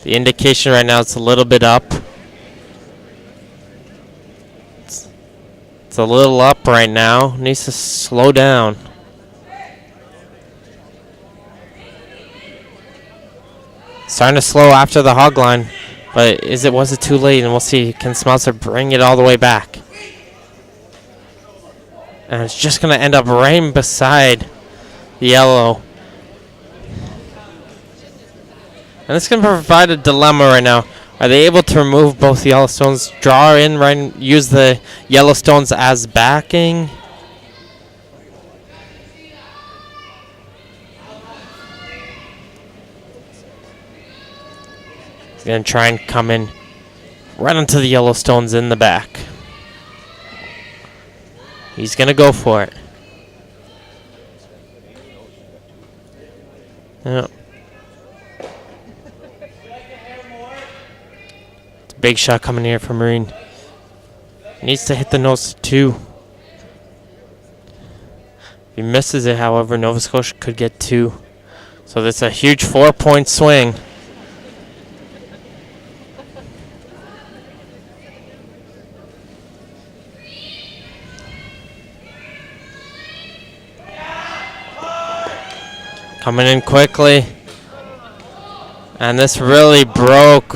The indication right now it's a little bit up. It's a little up right now. Needs to slow down. Starting to slow after the hog line, but was it too late? And we'll see. Can Smeltzer bring it all the way back? And it's just going to end up right beside the yellow. And it's going to provide a dilemma right now. Are they able to remove both the yellow stones, draw in, right, use the yellow stones as backing? He's going to try and come in right onto the yellow stones in the back. He's going to go for it. Yep. It's a big shot coming here from Marine. Needs to hit the nose too. If he misses it, however, Nova Scotia could get 2. So that's a huge 4-point swing. Coming in quickly. And this really broke.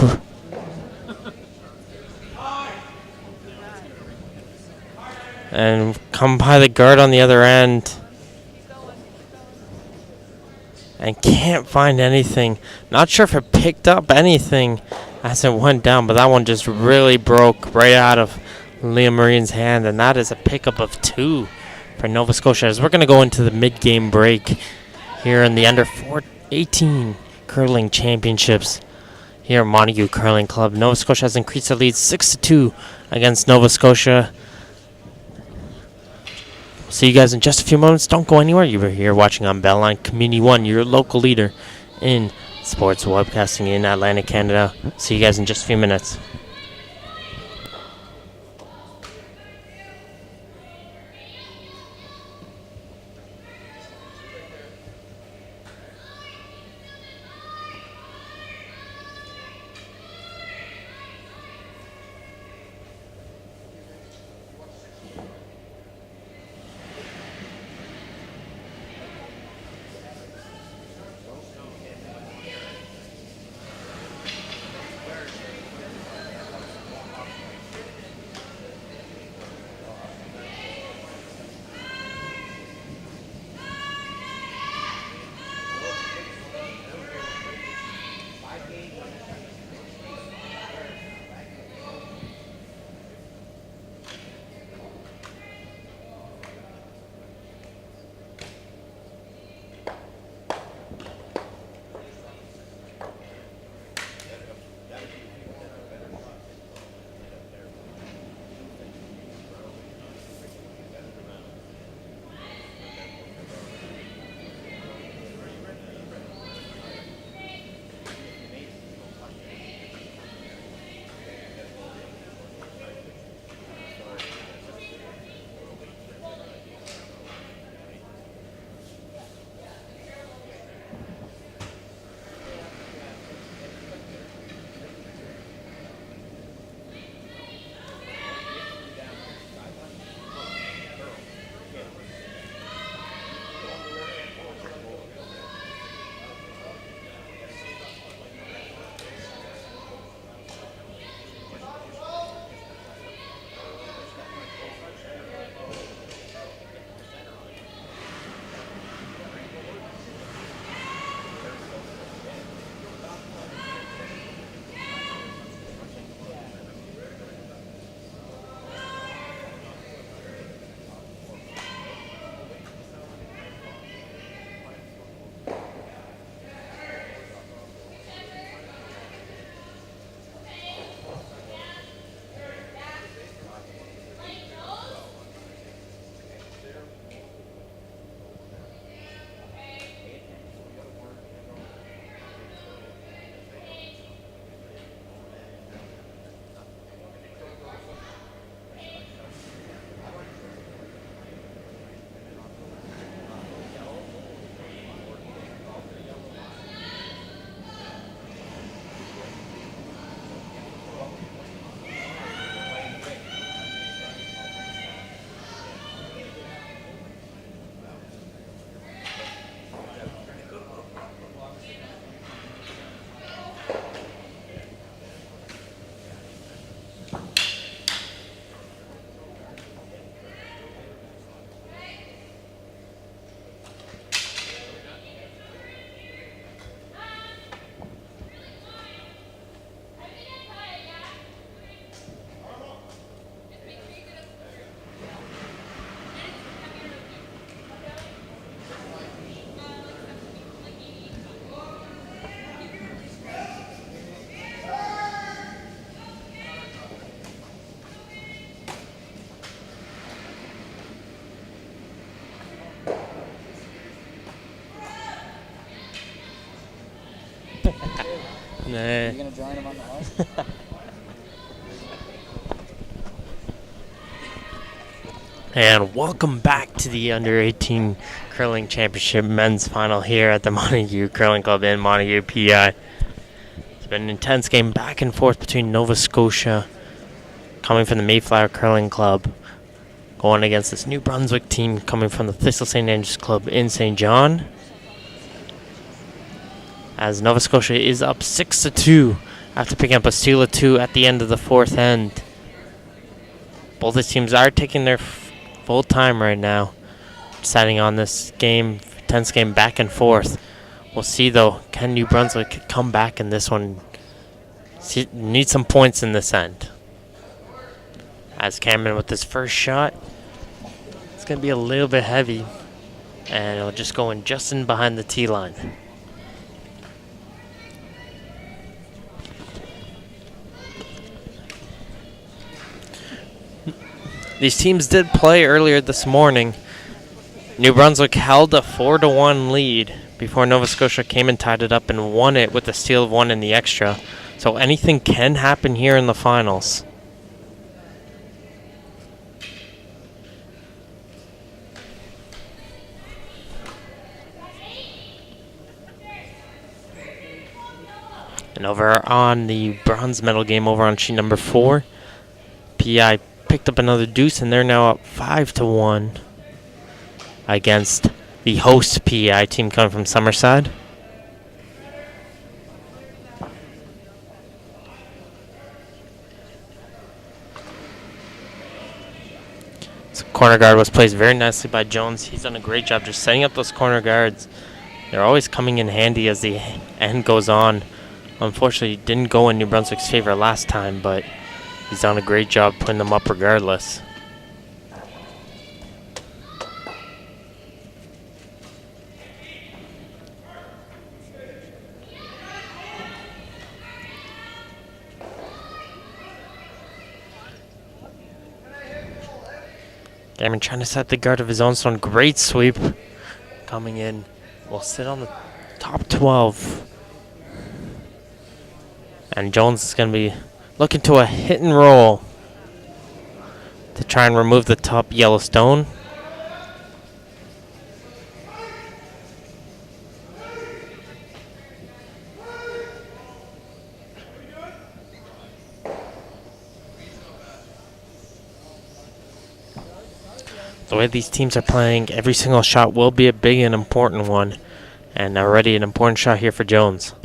And come by the guard on the other end. And can't find anything. Not sure if it picked up anything as it went down, but that one just really broke right out of Liam Marine's hand. And that is a pickup of 2 for Nova Scotia. As we're going to go into the mid-game break here in the under 18 curling championships here at Montague Curling Club. Nova Scotia has increased the lead 6-2 against Nova Scotia. See you guys in just a few moments. Don't go anywhere. You are here watching on Bellline Community 1, your local leader in sports webcasting in Atlantic Canada. See you guys in just a few minutes. Nah. Are you gonna join him on the line? And welcome back to the Under-18 Curling Championship Men's Final here at the Montague Curling Club in Montague, PI. It's been an intense game back and forth between Nova Scotia, coming from the Mayflower Curling Club, going against this New Brunswick team coming from the Thistle St. Andrews Club in St. John. As Nova Scotia is up 6-2 after picking up a steal of 2 at the end of the fourth end. Both the teams are taking their full time right now, deciding on this game, tense game back and forth. We'll see though, can New Brunswick come back in this one? Need some points in this end. As Cameron with his first shot, it's going to be a little bit heavy, and it'll just go in just in behind the tee line. These teams did play earlier this morning. New Brunswick held a 4-1 lead before Nova Scotia came and tied it up and won it with a steal of 1 in the extra. So anything can happen here in the finals. And over on the bronze medal game over on sheet number 4, PI picked up another deuce, and they're now up 5-1 against the host PEI team coming from Summerside. So corner guard was placed very nicely by Jones. He's done a great job just setting up those corner guards. They're always coming in handy as the end goes on. Unfortunately, it didn't go in New Brunswick's favor last time, but he's done a great job putting them up regardless. Cameron trying to set the guard of his own stone. Great sweep coming in. Will sit on the top 12. And Jones is going to be looking to a hit and roll to try and remove the top yellow stone. The way these teams are playing, every single shot will be a big and important one. And already an important shot here for Jones.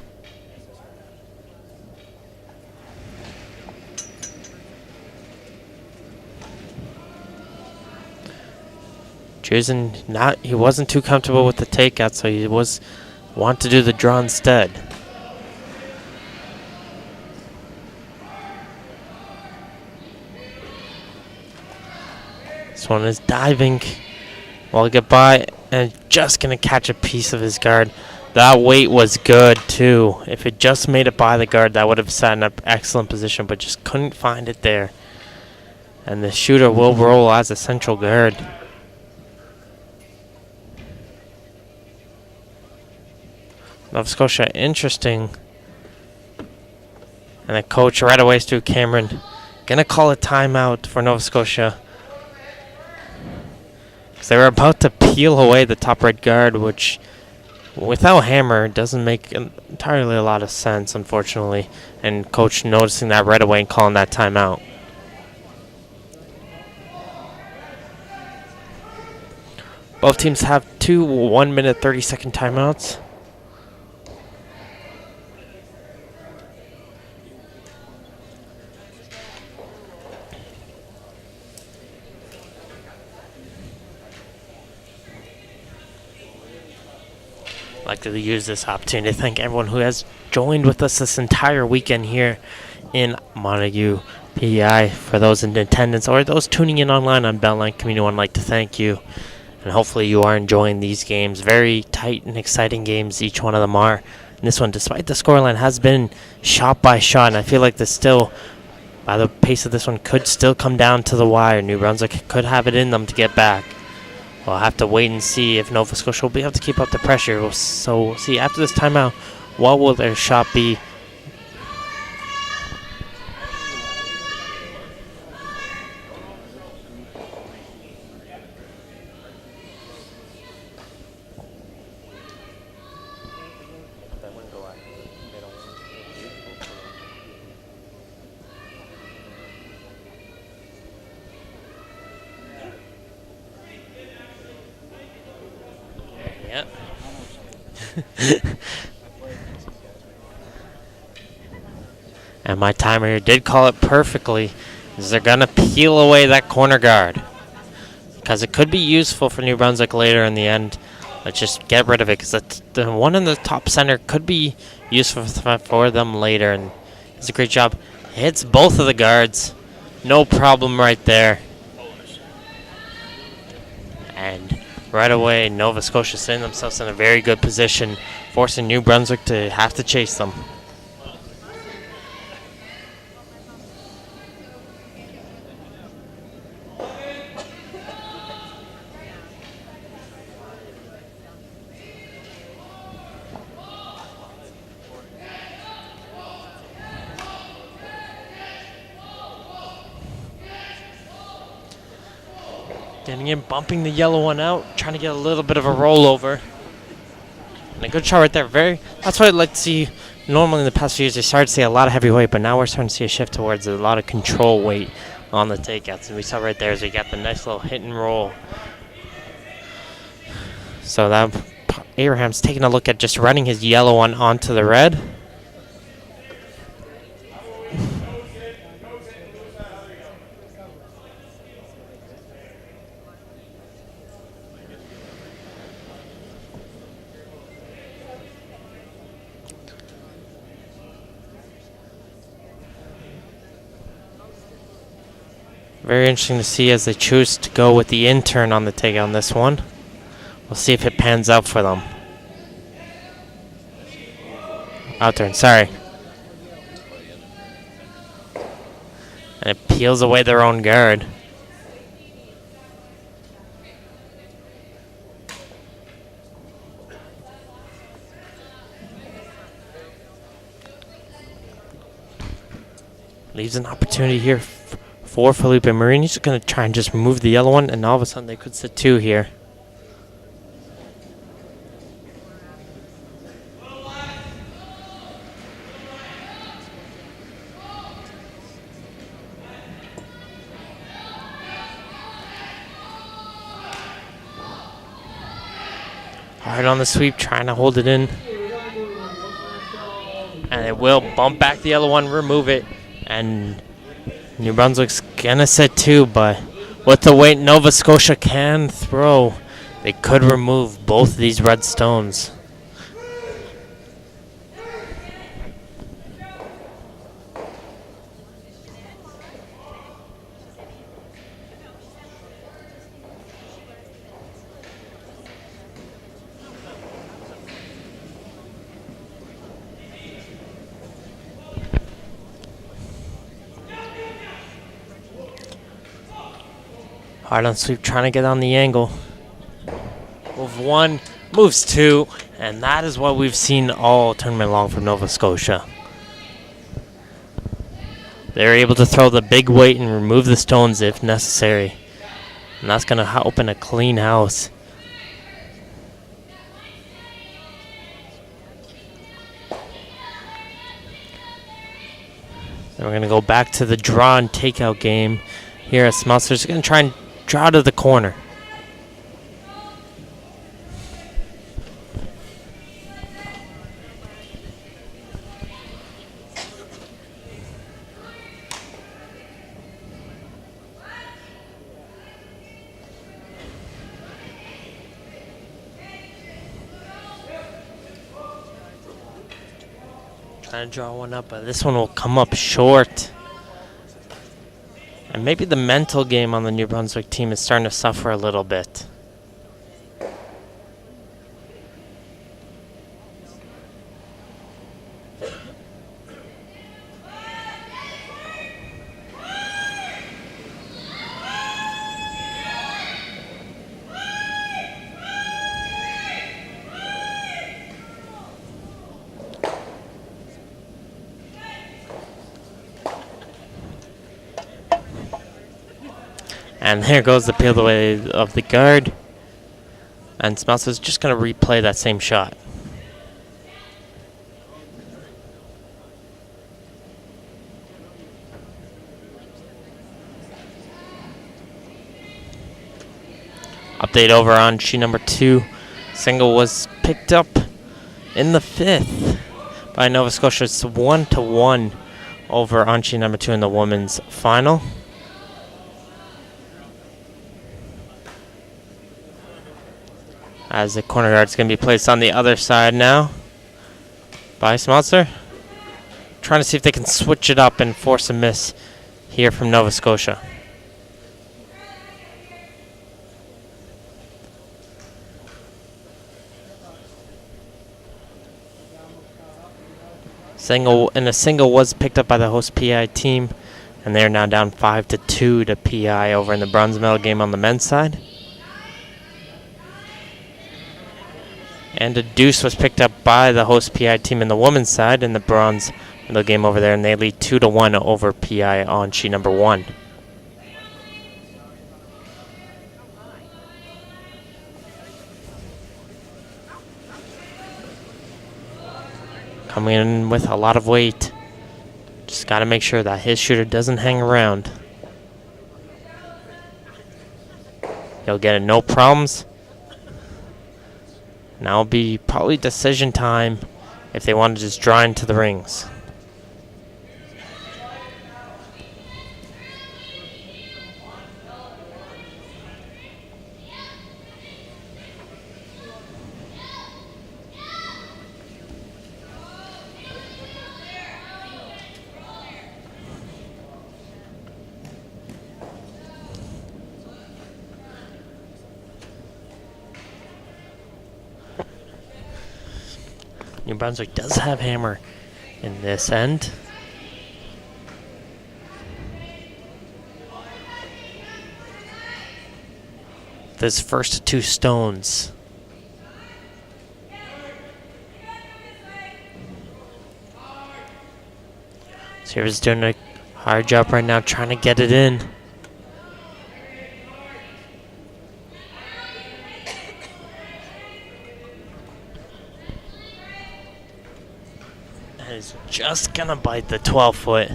He wasn't too comfortable with the takeout, so he want to do the draw instead. This one is diving while he get by and just gonna catch a piece of his guard. That weight was good too. If it just made it by the guard, that would have sat in an excellent position, but just couldn't find it there. And the shooter will roll as a central guard. Nova Scotia, interesting. And the coach right away, Stu Cameron, gonna call a timeout for Nova Scotia. Because they were about to peel away the top right guard, which without Hammer doesn't make entirely a lot of sense, unfortunately. And coach noticing that right away and calling that timeout. Both teams have 2 1-minute 30-second timeouts. I'd like to use this opportunity to thank everyone who has joined with us this entire weekend here in Montague, PEI. For those in attendance or those tuning in online on Beltline Community, I'd like to thank you. And hopefully you are enjoying these games. Very tight and exciting games, each one of them are. And this one, despite the scoreline, has been shot by shot. And I feel like this still, by the pace of this one, could still come down to the wire. New Brunswick could have it in them to get back. We'll have to wait and see if Nova Scotia will be able to keep up the pressure. So we'll see after this timeout What will their shot be? Yep. And my timer here did call it perfectly. Is they're going to peel away that corner guard. Because it could be useful for New Brunswick later in the end. Let's just get rid of it, because the one in the top center could be useful for them later. And it's a great job. Hits both of the guards. No problem right there. And right away, Nova Scotia setting themselves in a very good position, forcing New Brunswick to have to chase them. Getting in, bumping the yellow one out, trying to get a little bit of a rollover. And a good shot right there. That's what I'd like to see. Normally in the past few years, you started to see a lot of heavyweight, but now we're starting to see a shift towards a lot of control weight on the takeouts. And we saw right there as we got the nice little hit and roll. So that Abraham's taking a look at just running his yellow one onto the red. Very interesting to see as they choose to go with the intern on the take on this one. We'll see if it pans out for them. Outturn, sorry. And it peels away their own guard. Leaves an opportunity here for Felipe Marini. He's going to try and just remove the yellow one, and all of a sudden they could sit two here. Hard on the sweep, trying to hold it in. And it will bump back the yellow one, remove it, and New Brunswick's gonna set two, but with the weight Nova Scotia can throw, they could remove both of these red stones. Hard on sweep, trying to get on the angle. Move one, moves two, and that is what we've seen all tournament long from Nova Scotia. They're able to throw the big weight and remove the stones if necessary. And that's going to open a clean house. Then we're going to go back to the draw and takeout game here at Smeltzer's. Going to try and draw to the corner. Trying to draw one up, but this one will come up short. And maybe the mental game on the New Brunswick team is starting to suffer a little bit. And there goes the peel away of the guard. And Smelser's just going to replay that same shot. Update over on sheet number 2. Single was picked up in the 5th by Nova Scotia. It's 1-1 over on sheet number 2 in the women's final. As the corner guard's going to be placed on the other side now by Smelser. Trying to see if they can switch it up and force a miss here from Nova Scotia. A single was picked up by the host PI team, and they're now down 5-2 to PI over in the bronze medal game on the men's side. And a deuce was picked up by the host PI team in the women's side in the bronze medal game over there, and they lead 2-1 over PI on sheet number 1. Coming in with a lot of weight. Just got to make sure that his shooter doesn't hang around. He'll get it, no problems. Now will be probably decision time if they want to just draw into the rings. New Brunswick does have hammer in this end. This first 2 stones. Sierra's doing a hard job right now trying to get it in. Is just gonna bite the 12-foot.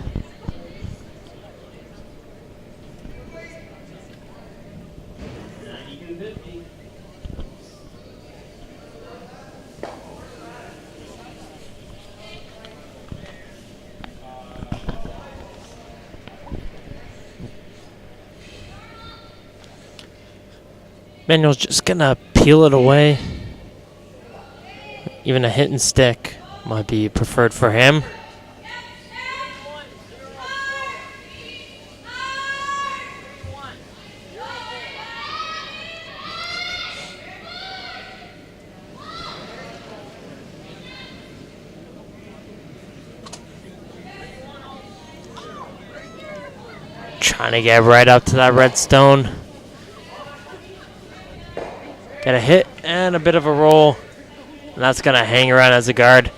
Manuel's just gonna peel it away. Even a hit and stick might be preferred for him. Trying to get right up to that red stone. Get a hit and a bit of a roll. And that's going to hang around as a guard.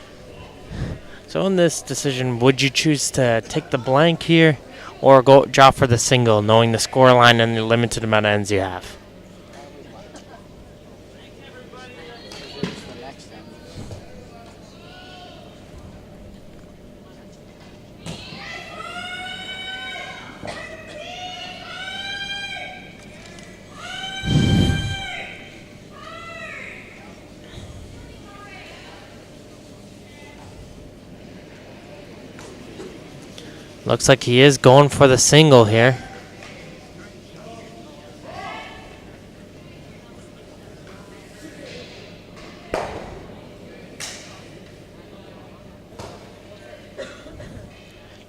So in this decision, would you choose to take the blank here or go drop for the single, knowing the score line and the limited amount of ends you have? Looks like he is going for the single here.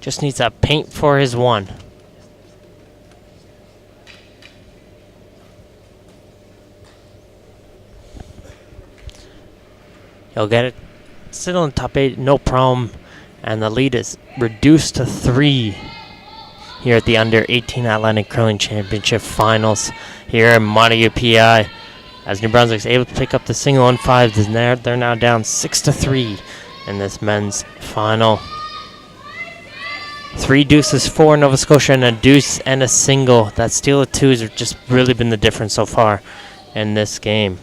Just needs a paint for his one. He'll get it. Still in top 8, no problem. And the lead is reduced to 3 here at the Under-18 Atlantic Curling Championship Finals here in Montague, PI. As New Brunswick's able to pick up the single on 5, they're now down 6-3 in this men's final. 3 deuces for Nova Scotia and a deuce and a single. That steal of 2 has just really been the difference so far in this game.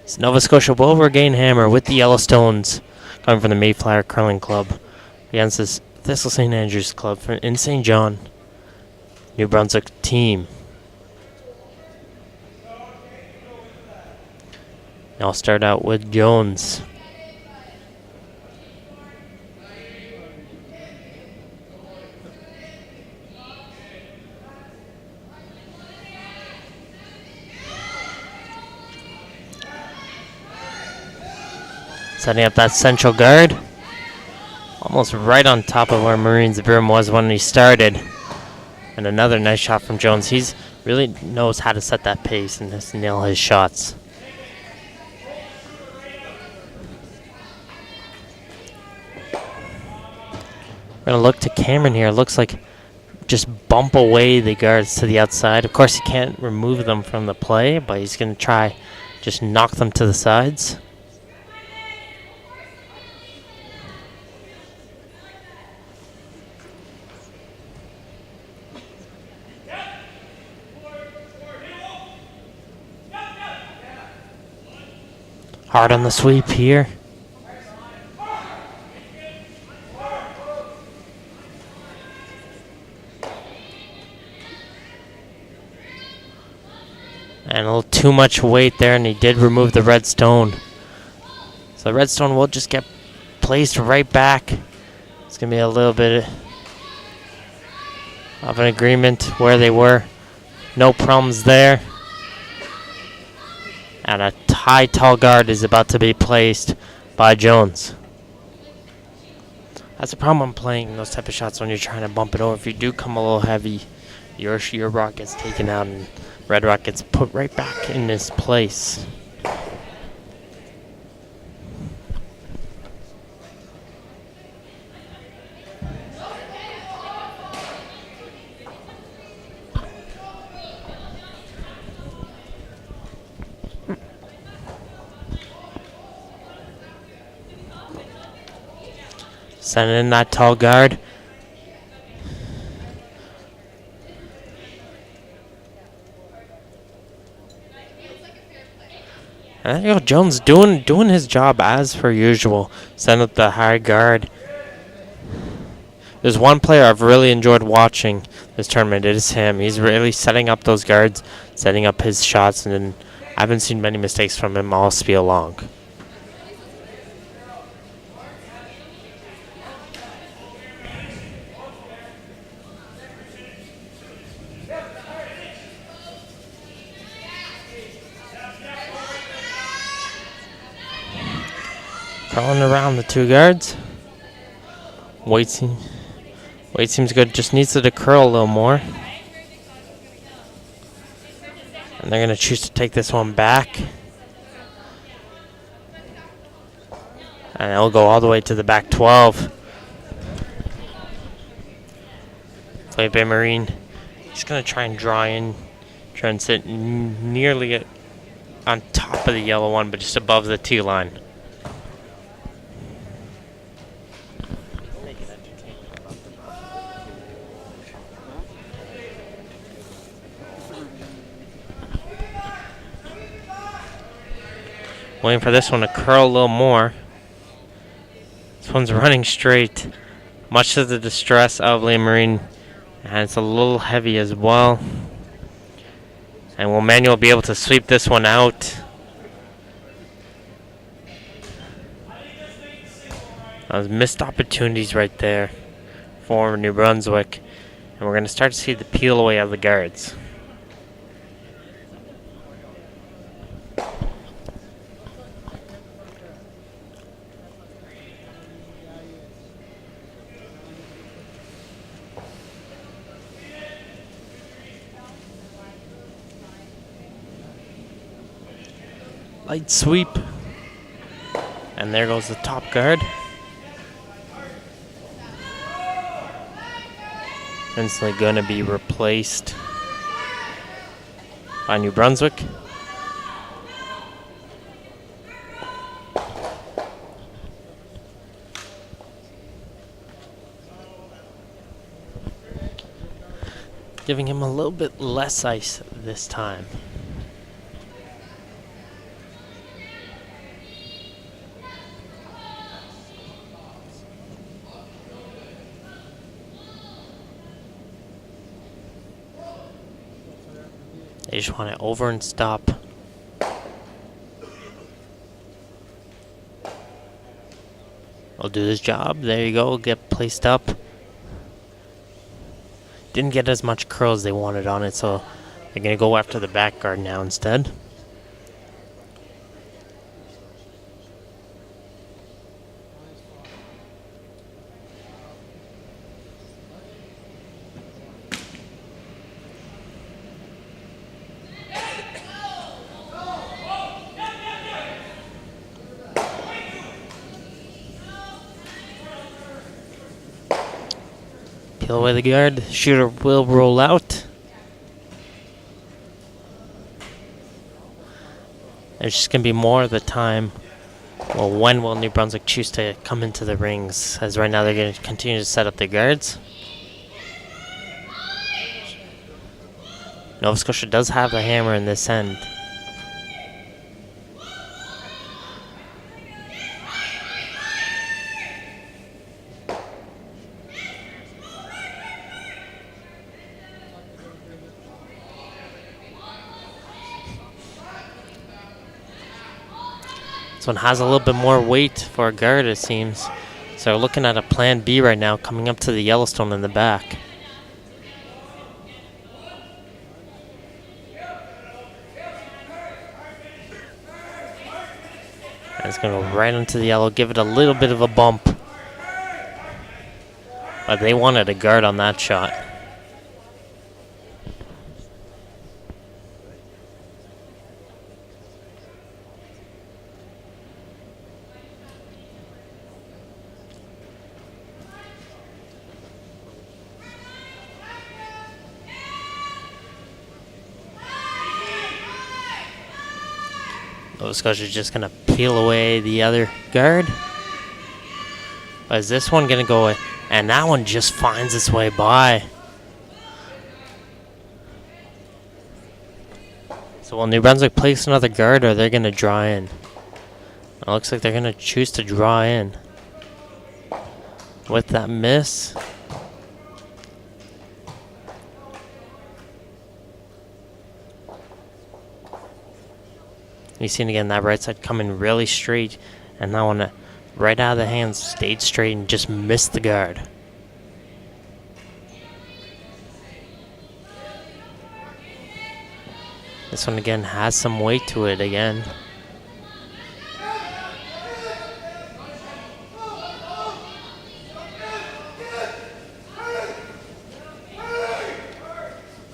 So Nova Scotia will regain hammer with the Yellowstones coming from the Mayflower Curling Club against this Thistle St. Andrews Club in St. John, New Brunswick team. I'll start out with Jones. Setting up that central guard. Almost right on top of where Marine's brim was when he started. And another nice shot from Jones. He's really knows how to set that pace and just nail his shots. We're going to look to Cameron here. Looks like just bump away the guards to the outside. Of course, he can't remove them from the play, but he's going to try just knock them to the sides. Hard on the sweep here. And a little too much weight there, and he did remove the red stone. So the red stone will just get placed right back. It's going to be a little bit of an agreement where they were. No problems there. And a high, tall guard is about to be placed by Jones. That's the problem when playing those type of shots when you're trying to bump it over. If you do come a little heavy, your rock gets taken out and red rock gets put right back in this place. Sending in that tall guard. And there you go, Jones doing his job as per usual. Send up the high guard. There's one player I've really enjoyed watching this tournament. It is him. He's really setting up those guards, setting up his shots, and then I haven't seen many mistakes from him all spiel long. Crawling around the two guards. Weight seems good. Just needs it to curl a little more. And they're going to choose to take this one back. And it'll go all the way to the back 12. Played by Marine. He's going to try and draw in. Try and sit nearly on top of the yellow one, but just above the T line. Waiting for this one to curl a little more. This one's running straight, much to the distress of Liam Marine. And it's a little heavy as well. And will Manuel be able to sweep this one out? Those missed opportunities right there for New Brunswick. And we're going to start to see the peel away of the guards. Light sweep. And there goes the top guard. Instantly going to be replaced by New Brunswick. giving him a little bit less ice this time. They just want it over and stop. I'll do this job. There you go. Get placed up. Didn't get as much curl as they wanted on it, so they're going to go after the back guard now instead. Peel away the guard. The shooter will roll out. There's just going to be more of the time. Well, when will New Brunswick choose to come into the rings? As right now they're going to continue to set up their guards. Nova Scotia does have the hammer in this end. This one has a little bit more weight for a guard, it seems. So we're looking at a plan B right now, coming up to the Yellowstone in the back. And it's going to go right into the yellow, give it a little bit of a bump. But they wanted a guard on that shot. Nova Scotia's just going to peel away the other guard. But is this one going to go away? And that one just finds its way by. So will New Brunswick place another guard, or they're going to draw in? It looks like they're going to choose to draw in. With that miss. You've seen again that right side coming really straight, and that one right out of the hands stayed straight and just missed the guard. This one again has some weight to it again.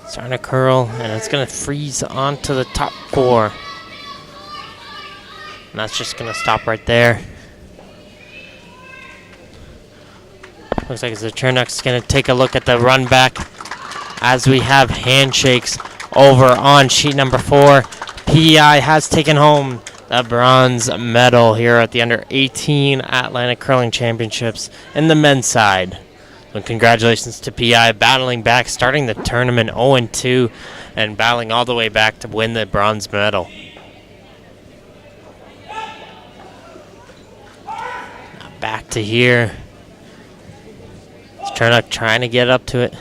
Starting to curl, and it's going to freeze onto the top four. And that's just going to stop right there. Looks like the Chernock's going to take a look at the run back as we have handshakes over on sheet number 4. PEI has taken home the bronze medal here at the Under-18 Atlantic Curling Championships in the men's side. So congratulations to PEI, battling back, starting the tournament 0-2, and battling all the way back to win the bronze medal. Back to here. Chernock trying to get up to it.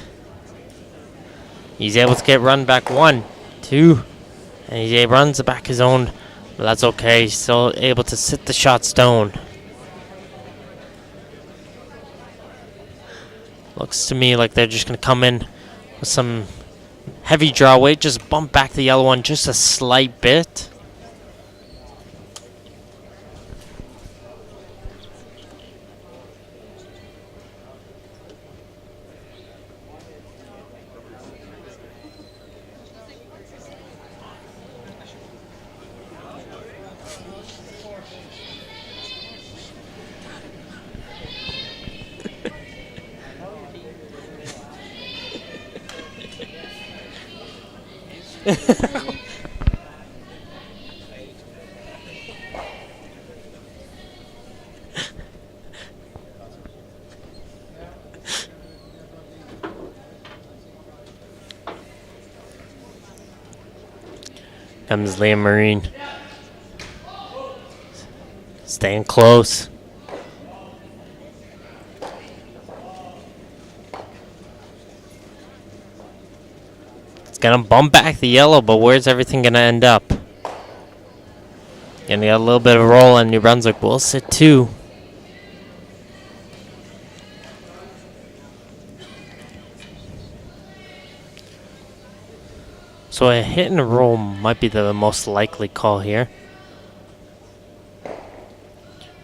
He's able to get run back 1, 2, and he runs back his own, but that's okay. He's still able to sit the shot stone. Looks to me like they're just going to come in with some heavy draw weight, just bump back the yellow one just a slight bit. comes Liam Marine. Staying close. It's going to bump back the yellow, but where's everything going to end up? Gonna get a little bit of a roll, and New Brunswick will sit 2. So a hit and a roll might be the most likely call here.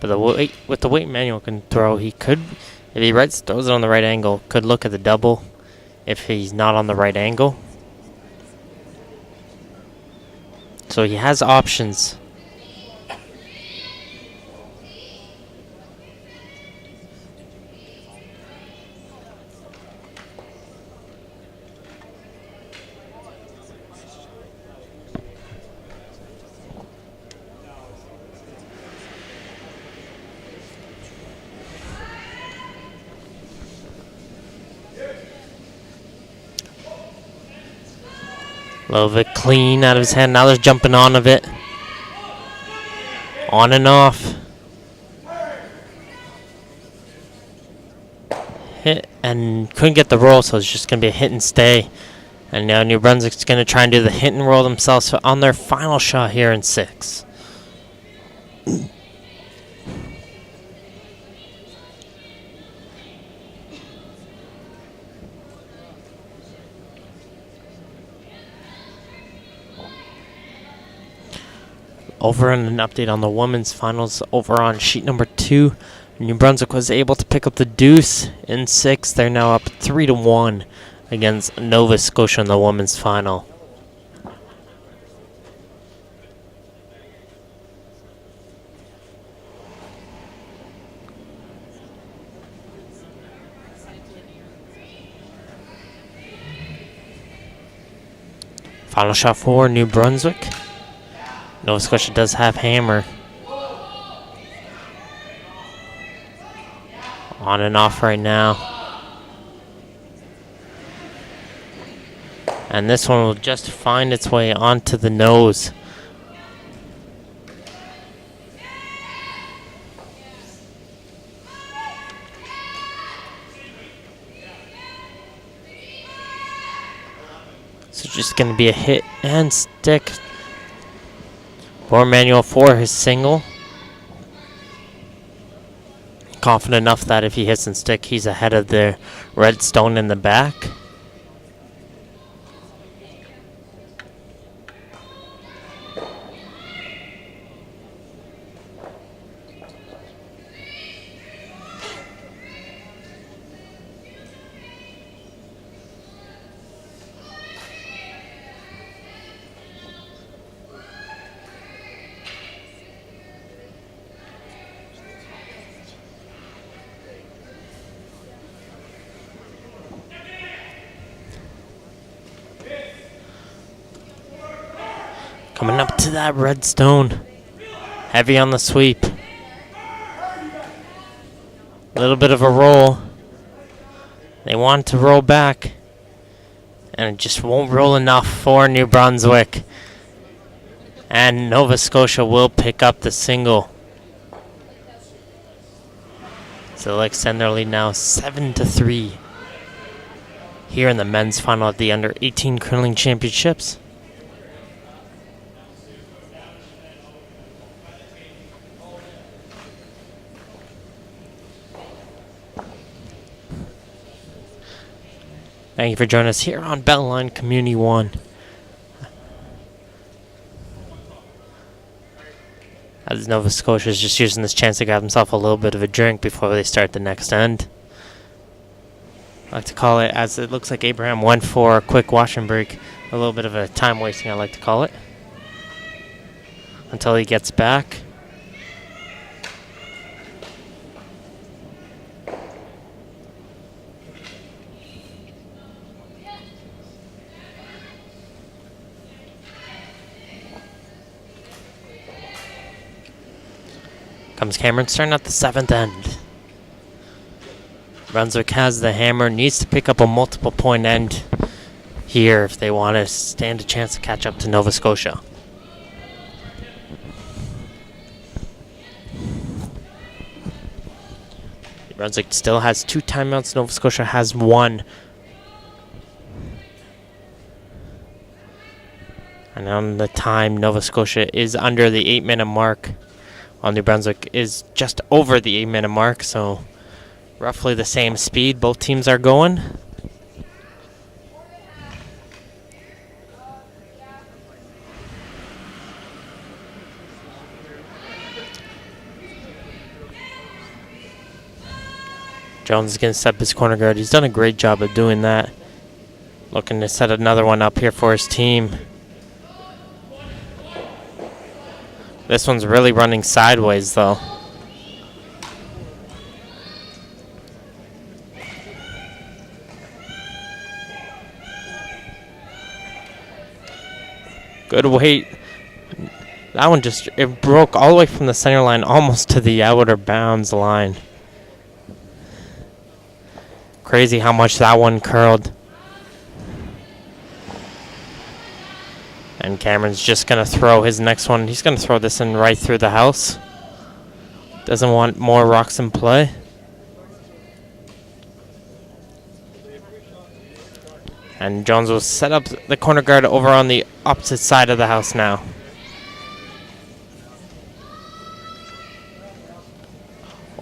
But with the way Manuel can throw, he could, if he throws it on the right angle, could look at the double if he's not on the right angle. So he has options. A little bit clean out of his hand. Now there's jumping on of it. On and off. Hit and couldn't get the roll, so it's just going to be a hit and stay. And now New Brunswick's going to try and do the hit and roll themselves on their final shot here in 6. Over and an update on the women's finals over on sheet number 2. New Brunswick was able to pick up the deuce in 6. They're now up 3-1 against Nova Scotia in the women's final. Final shot for New Brunswick. Nova Scotia does have hammer. On and off right now. And this one will just find its way onto the nose. So just going to be a hit and stick for Manuel for his single. Confident enough that if he hits and stick, he's ahead of the red stone in the back. Coming up to that red stone. Heavy on the sweep. A little bit of a roll. They want to roll back. And it just won't roll enough for New Brunswick. And Nova Scotia will pick up the single. So they'll extend their lead now 7-3. Here in the men's final of the Under-18 Curling Championships. Thank you for joining us here on Beltline Community 1. As Nova Scotia is just using this chance to grab himself a little bit of a drink before they start the next end. I like to call it, as it looks like Abraham went for a quick wash and break, a little bit of a time wasting, I like to call it, until he gets back. Comes Cameron starting at the 7th end. Brunswick has the hammer, needs to pick up a multiple point end here if they want to stand a chance to catch up to Nova Scotia. Brunswick still has 2 timeouts. Nova Scotia has 1. And on the time, Nova Scotia is under the 8-minute mark, while New Brunswick is just over the 8-minute mark, so roughly the same speed both teams are going. Jones is going to set up his corner guard. He's done a great job of doing that. Looking to set another one up here for his team. This one's really running sideways, though. Good weight. That one just, it broke all the way from the center line almost to the outer bounds line. Crazy how much that one curled. And Cameron's just going to throw his next one. He's going to throw this in right through the house. Doesn't want more rocks in play. And Jones will set up the corner guard over on the opposite side of the house now.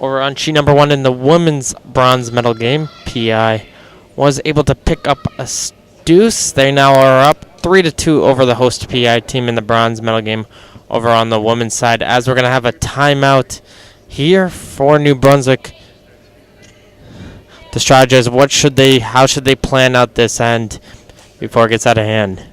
Over on sheet number 1 in the women's bronze medal game, PI was able to pick up a deuce. They now are up 3-2 over the host PI team in the bronze medal game over on the women's side, as we're going to have a timeout here for New Brunswick to strategize how should they plan out this end before it gets out of hand.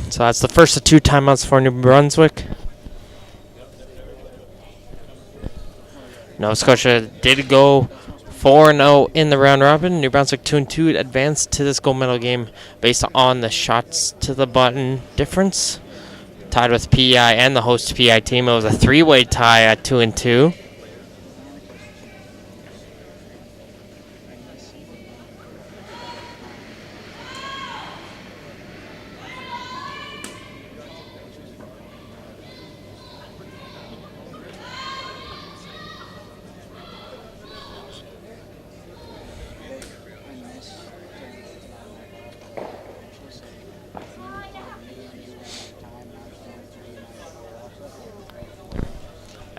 So that's the first of 2 timeouts for New Brunswick. Nova Scotia did go 4-0 in the round robin. New Brunswick 2-2 advanced to this gold medal game based on the shots to the button difference. Tied with PEI and the host PEI team. It was a 3-way tie at 2-2.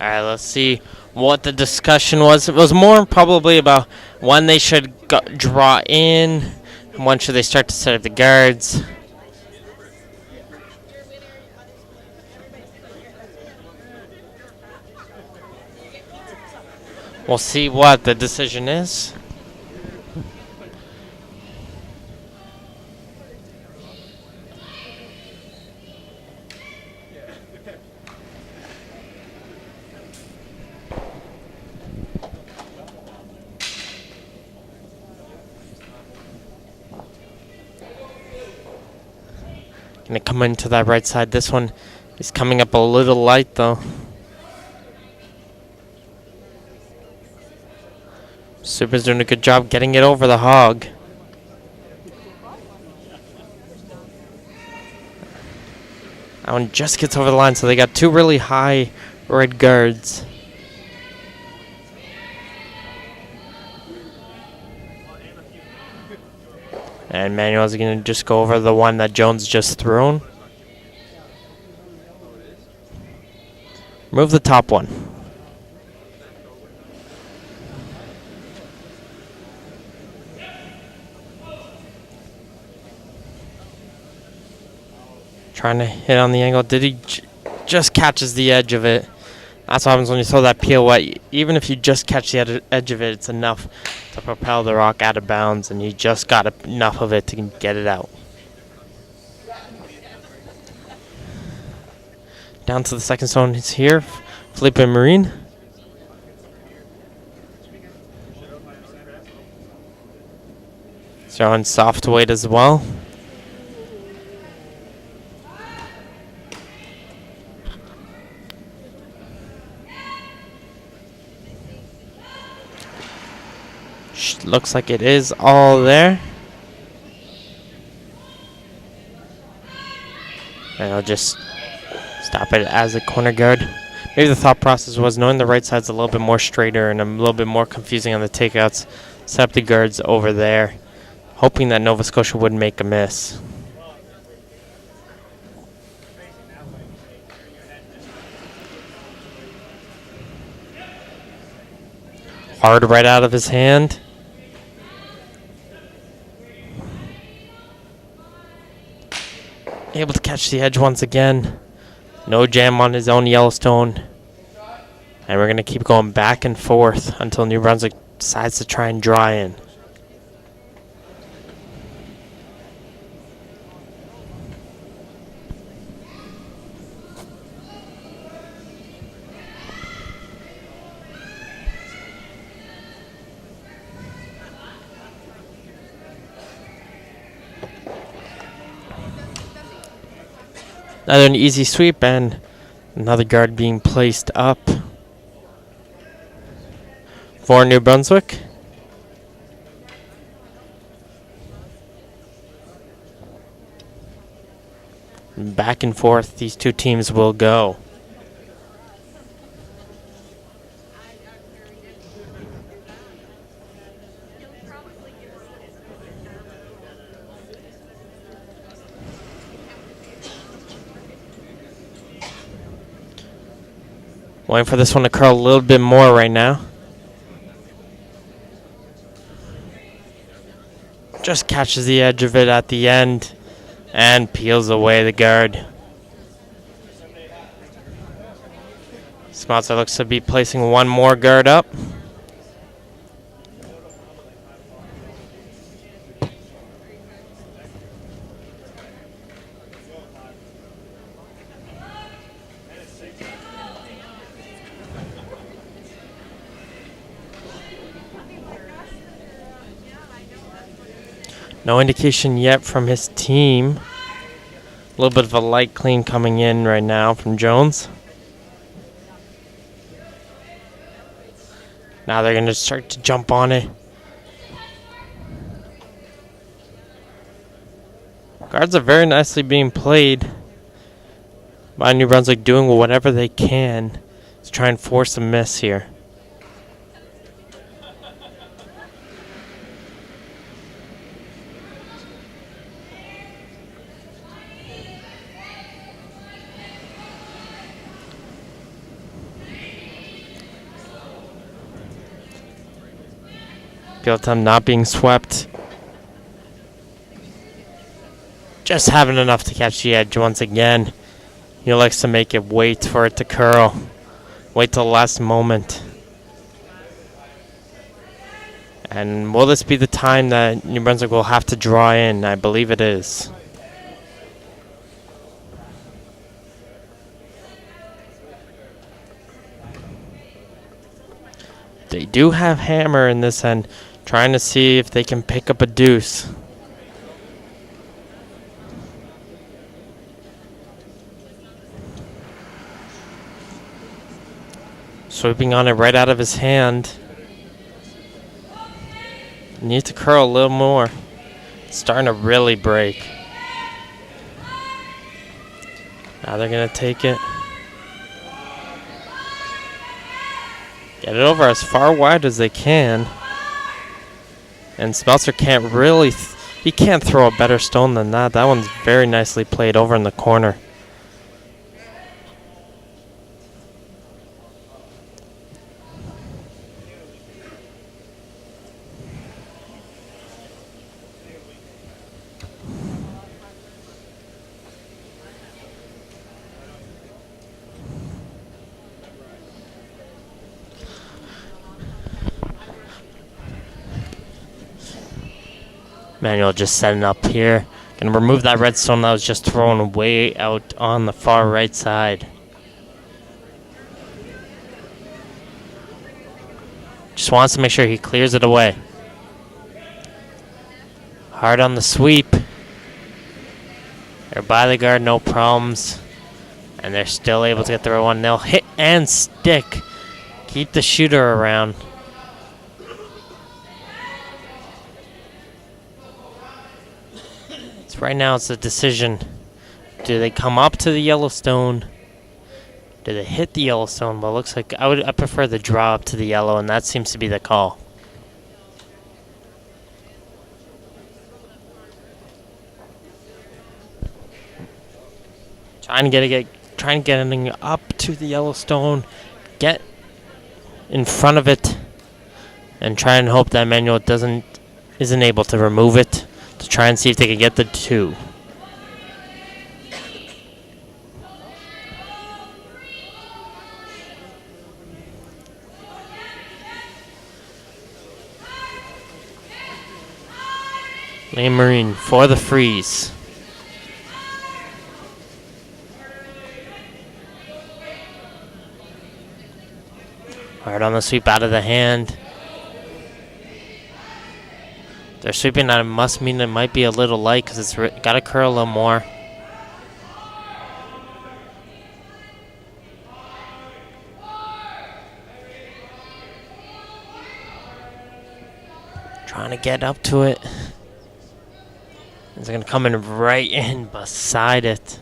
All right, let's see what the discussion was. It was more probably about when they should draw in, and when should they start to set up the guards. We'll see what the decision is. Gonna come into that right side. This one is coming up a little light though. Super's doing a good job getting it over the hog. That one just gets over the line, so they got 2 really high red guards. And Manuel's going to just go over the one that Jones just thrown. Move the top one. Trying to hit on the angle. Did he just catches the edge of it? That's what happens when you throw that pirouette. Even if you just catch the edge of it, it's enough to propel the rock out of bounds, and you just got enough of it to get it out. Down to the second zone is here. Felipe Marine. Throwing soft weight as well. Looks like it is all there. And I'll just stop it as a corner guard. Maybe the thought process was knowing the right side's a little bit more straighter and a little bit more confusing on the takeouts. Set up the guards over there, hoping that Nova Scotia would make a miss. Hard right out of his hand. Able to catch the edge once again. No jam on his own Yellowstone. And we're going to keep going back and forth until New Brunswick decides to try and draw in. Another an easy sweep and another guard being placed up for New Brunswick. Back and forth these two teams will go. Waiting for this one to curl a little bit more right now. Just catches the edge of it at the end and peels away the guard. Smeltzer looks to be placing one more guard up. No indication yet from his team. A little bit of a light clean coming in right now from Jones. Now they're going to start to jump on it. Guards are very nicely being played by New Brunswick, doing whatever they can to try and force a miss here. Time not being swept. Just having enough to catch the edge once again. He likes to make it wait for it to curl. Wait till the last moment. And will this be the time that New Brunswick will have to draw in? I believe it is. They do have hammer in this end. Trying to see if they can pick up a deuce. Sweeping on it right out of his hand. Need to curl a little more. It's starting to really break. Now they're going to take it. Get it over as far wide as they can. And Smeltzer can't really, he can't throw a better stone than that. That one's very nicely played over in the corner. Manuel just setting up here. Gonna remove that redstone that was just thrown way out on the far right side. Just wants to make sure he clears it away. Hard on the sweep. They're by the guard, no problems. And they're still able to get the one. They'll hit and stick. Keep the shooter around. So right now it's a decision. Do they come up to the Yellowstone? Do they hit the Yellowstone? Well, it looks like I prefer the draw up to the yellow, and that seems to be the call. Trying to getting up to the Yellowstone, get in front of it, and try and hope that Manuel isn't able to remove it to try and see if they can get the 2. Liam Marine for the freeze. Hard on the sweep out of the hand. They're sweeping that must mean it might be a little light because it's got to curl a little more. Trying to get up to it. It's going to come in right in beside it.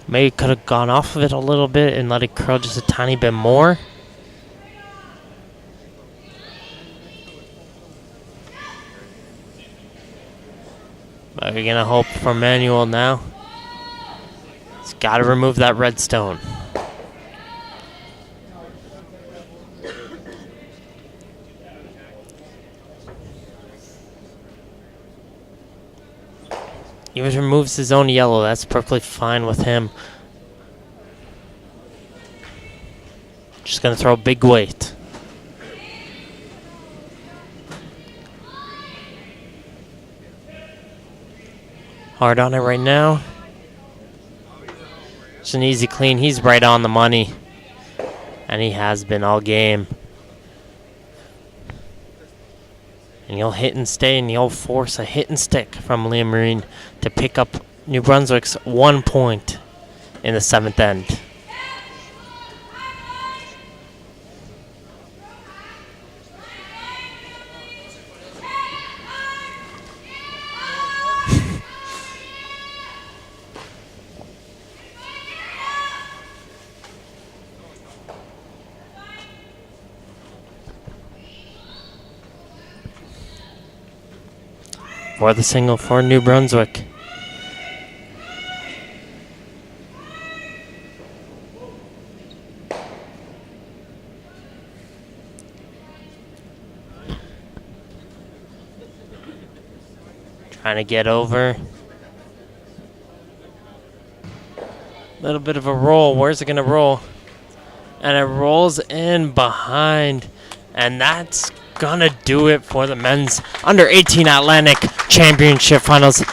Maybe could have gone off of it a little bit and let it curl just a tiny bit more. But we're going to hope for Manuel now. He's got to remove that red stone. He always removes his own yellow. That's perfectly fine with him. Just going to throw a big weight. Hard on it right now. It's an easy clean. He's right on the money. And he has been all game. And he'll hit and stay, and he'll force a hit and stick from Liam Marine to pick up New Brunswick's 1 point in the 7th end. For the single for New Brunswick. Trying to get over. Little bit of a roll. Where's it going to roll? And it rolls in behind. And that's gonna do it for the men's under 18 Atlantic Championship Finals.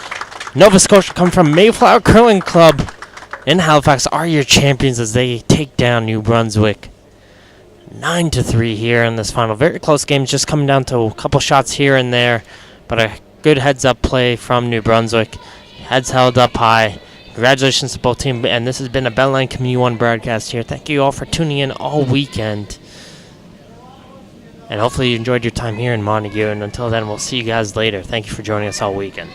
Nova Scotia come from Mayflower Curling Club in Halifax are your champions as they take down New Brunswick 9-3 here in this final. Very close games, just coming down to a couple shots here and there, but a good heads-up play from New Brunswick. Heads held up high. Congratulations to both teams, and this has been a Beltline Community 1 broadcast here. Thank you all for tuning in all weekend. And hopefully you enjoyed your time here in Montague. And until then, we'll see you guys later. Thank you for joining us all weekend.